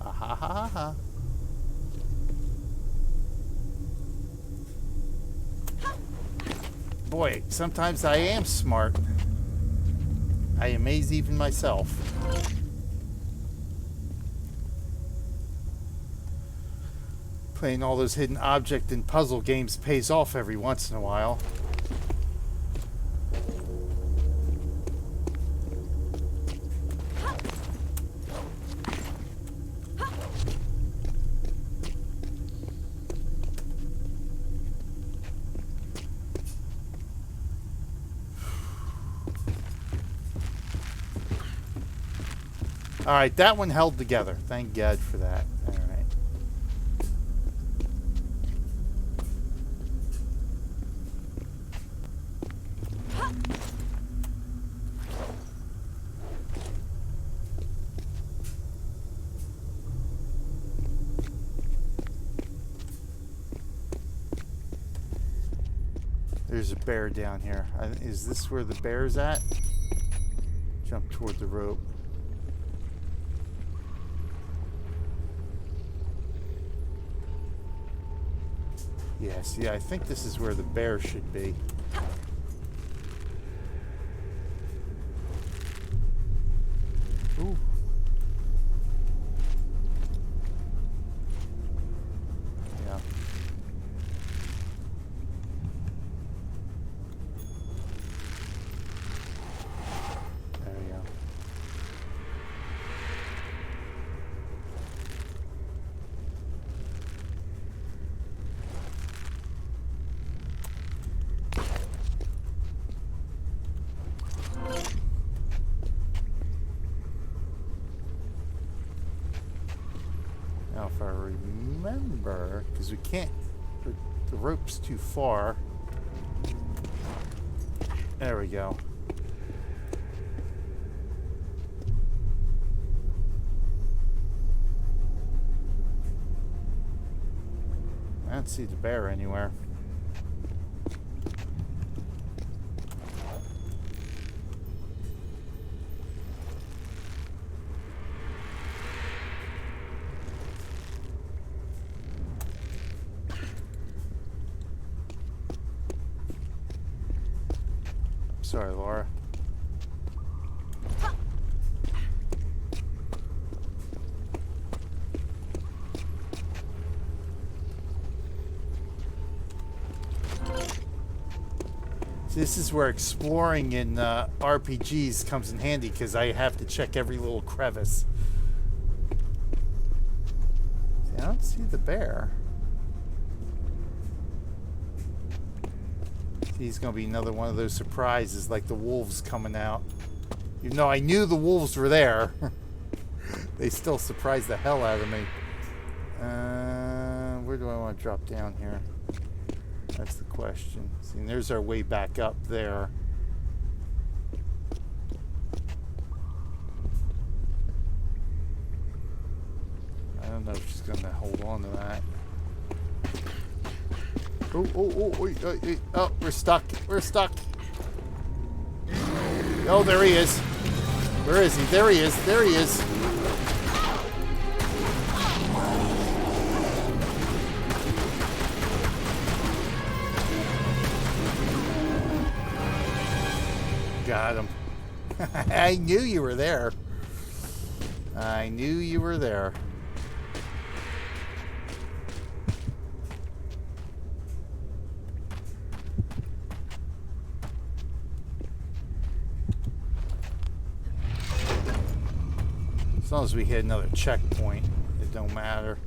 Ah ha ha ha ha. Boy, sometimes I am smart. I amaze even myself. Playing all those hidden object and puzzle games pays off every once in a while. Alright, that one held together. Thank God for that. Alright. There's a bear down here. Is this where the bear's at? Jump toward the rope. Yes, yeah, I think this is where the bear should be. Ooh. Yeah. There we go. Now, if I remember, because we can't, the rope's too far. There we go. I don't see the bear anywhere. Sorry, Lara. See, this is where exploring in RPGs comes in handy, because I have to check every little crevice. See, I don't see the bear. He's going to be another one of those surprises, like the wolves coming out. Even though I knew the wolves were there, they still surprised the hell out of me. Where do I want to drop down here? That's the question. See, there's our way back up there. gonna hold on to that. Oh, we're stuck. We're stuck. Oh, there he is. Where is he? There he is. There he is. Got him. I knew you were there. I knew you were there. As long as we hit another checkpoint, it don't matter.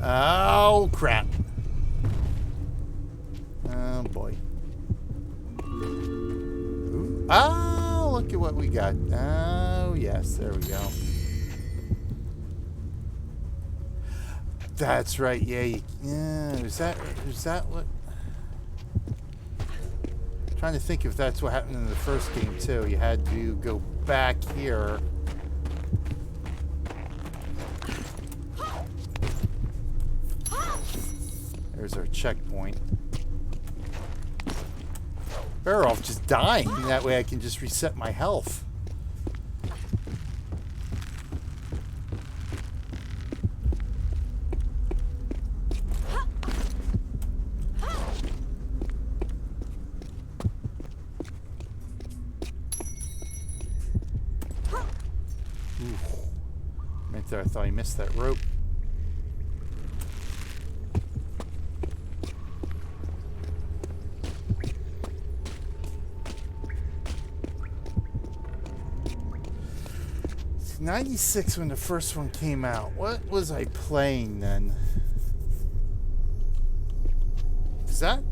Oh, crap. Oh, boy. Ooh. Oh, look at what we got. Oh, yes, there we go. That's right, yeah. Is that what... I'm trying to think if that's what happened in the first game, too. You had to go back here. There's our checkpoint. Better off just dying. That way I can just reset my health. Right there, I thought I missed that rope. It's 96 when the first one came out. What was I playing then? Is that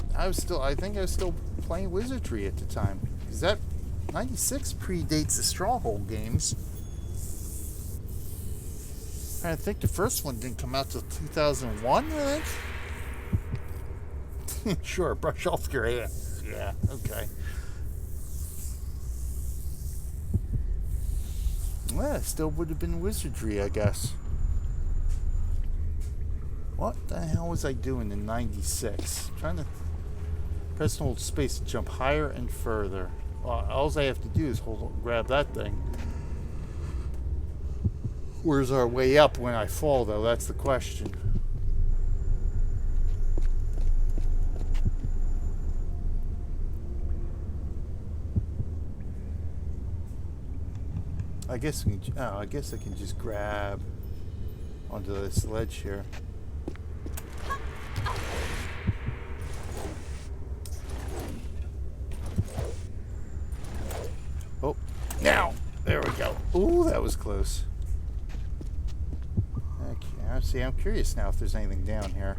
I think I was still playing Wizardry at the time. Is that 96 predates the Stronghold games? I think the first one didn't come out till 2001, I think. Sure, brush off your hair. Yeah, okay. Well, it still would have been Wizardry, I guess. What the hell was I doing in 96? Trying to press and hold space to jump higher and further. Well, all I have to do is grab that thing. Where's our way up when I fall, though? That's the question. I guess we can, I guess I can just grab onto this ledge here. Oh, now there we go. Ooh, that was close. Okay, see, I'm curious now if there's anything down here.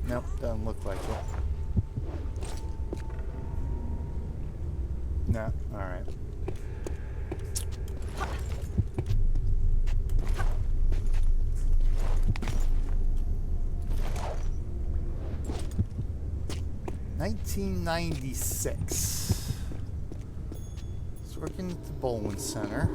Nope, doesn't look like it. No, alright. $1996. Working at the Bowling Center.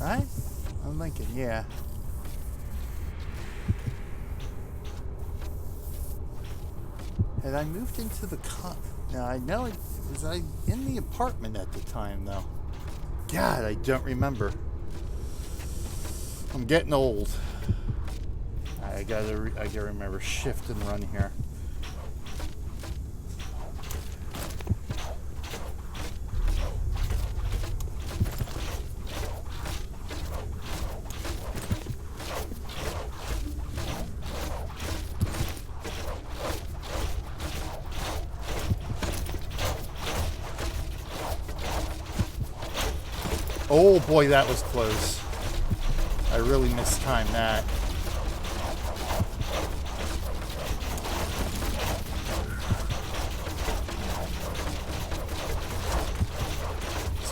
Right? I'm thinking, yeah. Had I moved into the Now I know it. Was I in the apartment at the time, though? God, I don't remember. I'm getting old. I gotta remember shift and run here. Oh boy, that was close. I really mistimed that.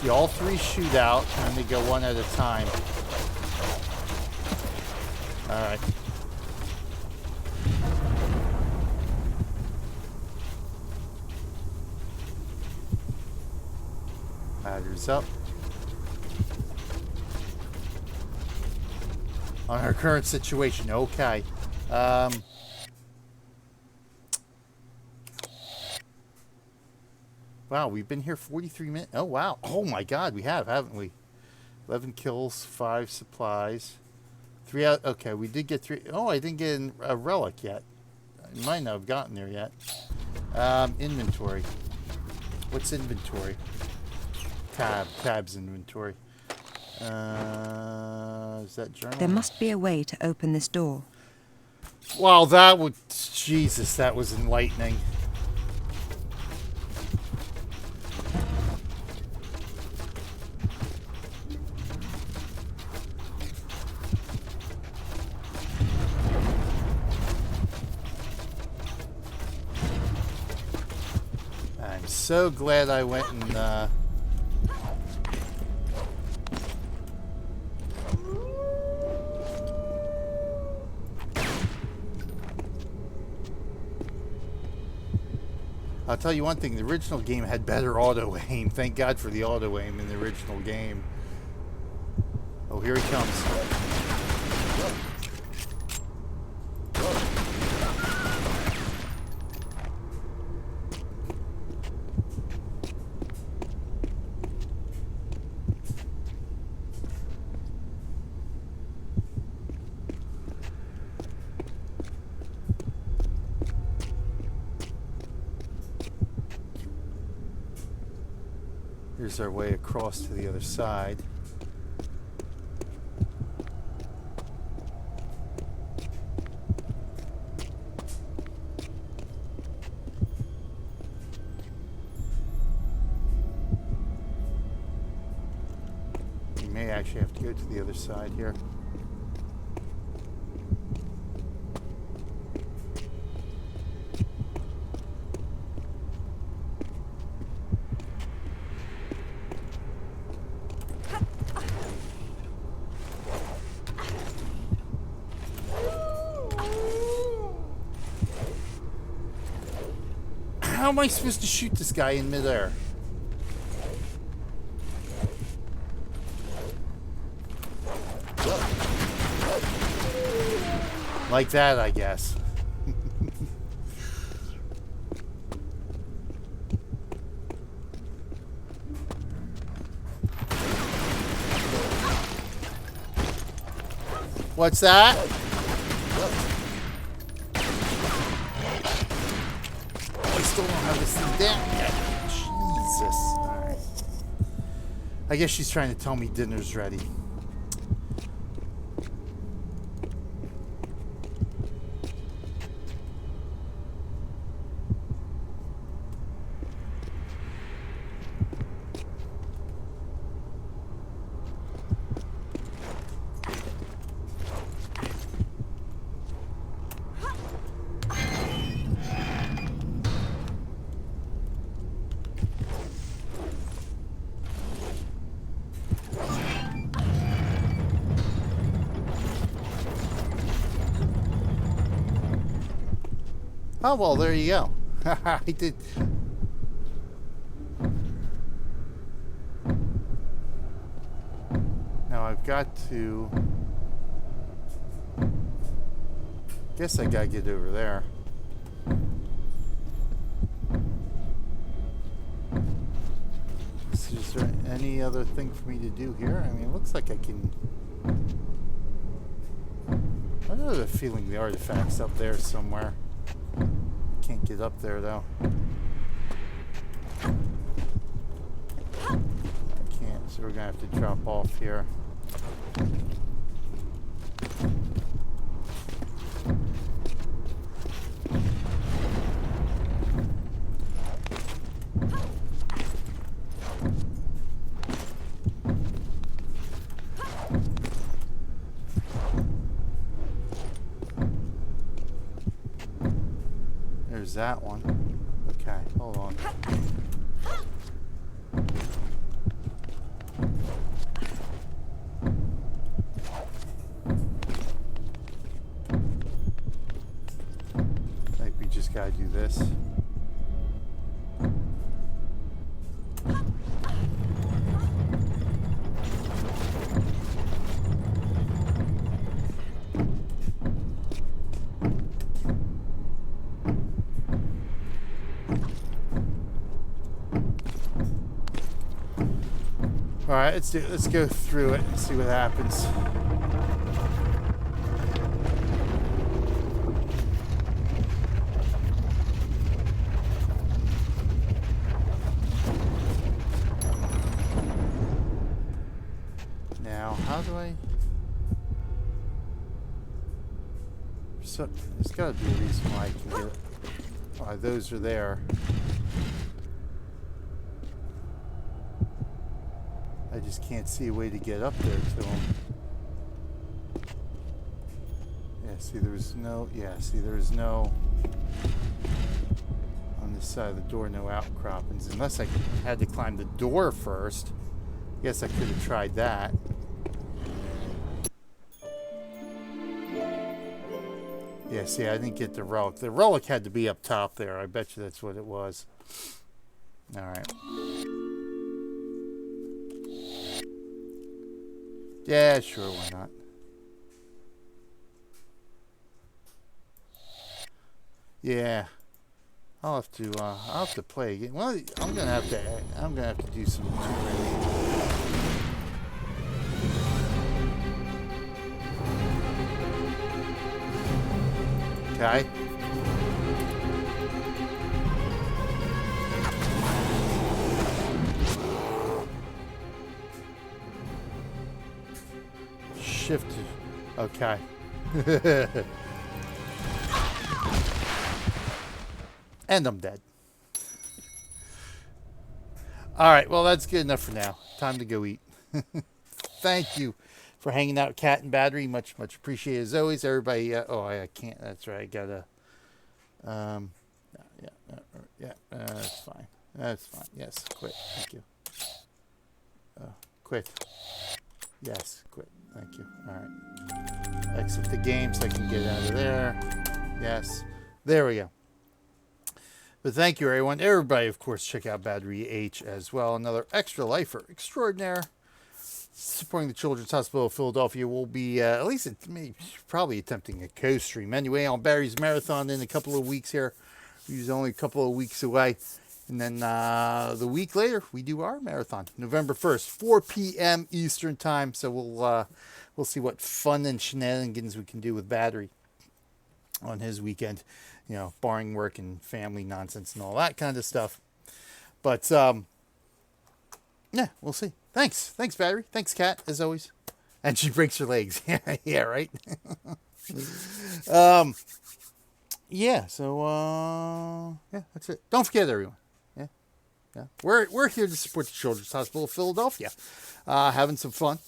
See, all three shoot out, and they go one at a time. Alright. Batteries up. On our current situation, okay. Wow, we've been here 43 minutes. Oh, wow. Oh, my God, we have, haven't we? 11 kills, 5 supplies. 3 out. Okay, we did get 3. Oh, I didn't get a relic yet. I might not have gotten there yet. Inventory. What's inventory? Tabs inventory. Is that journal? There must be a way to open this door. Wow, that would... Jesus, that was enlightening. I'm so glad I went and... I'll tell you one thing, the original game had better auto-aim. Thank God for the auto-aim in the original game. Oh, here he comes. Here's our way across to the other side. We may actually have to go to the other side here. How am I supposed to shoot this guy in midair? Like that, I guess. What's that? I still don't have this thing down yet. Jesus. Alright. I guess she's trying to tell me dinner's ready. Oh, well, there you go. I did. Now I've got to... Guess I gotta get over there. Is there any other thing for me to do here? I mean, it looks like I can... I have a feeling the artifact's up there somewhere. Can't get up there though. I can't, so we're gonna have to drop off here. There's that one. Okay, hold on. just gotta do this. All right, let's go through it and see what happens. Now, how do I? So there's got to be a reason why I can get. Why those are there. I just can't see a way to get up there to them. Yeah, see, there's no... Yeah, see, there's no... On this side of the door, no outcroppings. Unless I had to climb the door first. I guess I could have tried that. Yeah, see, I didn't get the relic. The relic had to be up top there. I bet you that's what it was. Alright. Yeah, sure, why not? Yeah, I'll have to play again. Well, I'm gonna have to do some tutoring. Okay. Shift. Okay. And I'm dead. Alright, well that's good enough for now. Time to go eat. Thank you for hanging out, Cat and Battery. Much appreciated as always. Everybody, oh, I can't. That's right. I gotta. That's fine. That's fine. Yes, quit. Thank you. Quit. Yes, quit. Thank you. All right. Exit the game so I can get out of there. Yes. There we go. But thank you, everyone. Everybody, of course, check out Battery H as well. Another extra lifer extraordinaire. Supporting the Children's Hospital of Philadelphia will be, at least probably attempting a co-stream. Anyway, on Barry's Marathon in a couple of weeks here. He's only a couple of weeks away. And then the week later, we do our marathon, November 1st, 4 p.m. Eastern Time. So we'll see what fun and shenanigans we can do with Battery on his weekend. You know, barring work and family nonsense and all that kind of stuff. But, yeah, we'll see. Thanks, Battery. Thanks, Cat, as always. And she breaks her legs. Yeah, right? Yeah, so, yeah, that's it. Don't forget, everyone. Yeah. We're here to support the Children's Hospital of Philadelphia. Having some fun.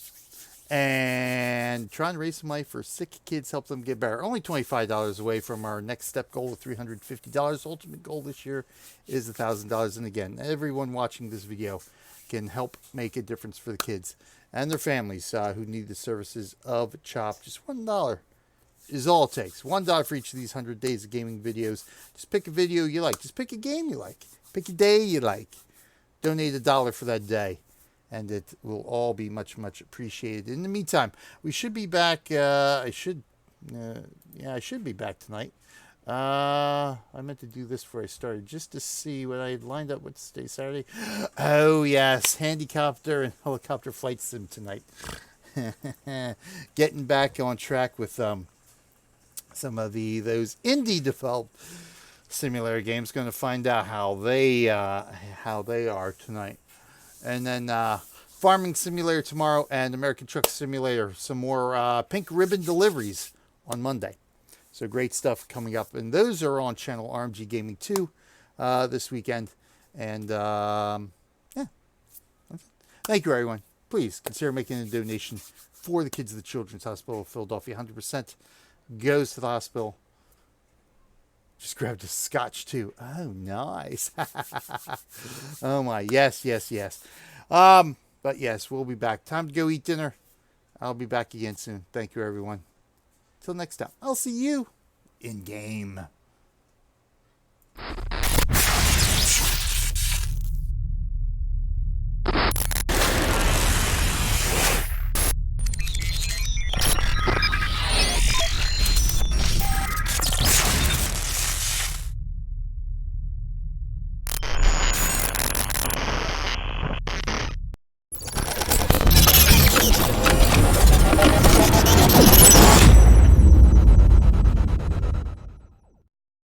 And trying to raise some money for sick kids, help them get better. Only $25 away from our next step goal of $350. Ultimate goal this year is $1,000. And again, everyone watching this video can help make a difference for the kids and their families who need the services of CHOP. Just $1 is all it takes. $1 for each of these 100 days of gaming videos. Just pick a video you like. Just pick a game you like. Pick a day you like. Donate $1 for that day. And it will all be much appreciated. In the meantime, we should be back. I should be back tonight. I meant to do this before I started, just to see what I had lined up with today, Saturday. Oh yes, helicopter and helicopter flight sim tonight. Getting back on track with some of those indie developed simulator games. Going to find out how they are tonight. And then Farming Simulator tomorrow and American Truck Simulator. Some more Pink Ribbon deliveries on Monday. So great stuff coming up. And those are on channel RMG Gaming 2 this weekend. And yeah. Thank you, everyone. Please consider making a donation for the kids of the Children's Hospital of Philadelphia. 100% goes to the hospital. Just grabbed a scotch too. Oh, nice. Oh my, yes. But yes, we'll be back. Time to go eat dinner. I'll be back again soon. Thank you, everyone. Till next time, I'll see you in game.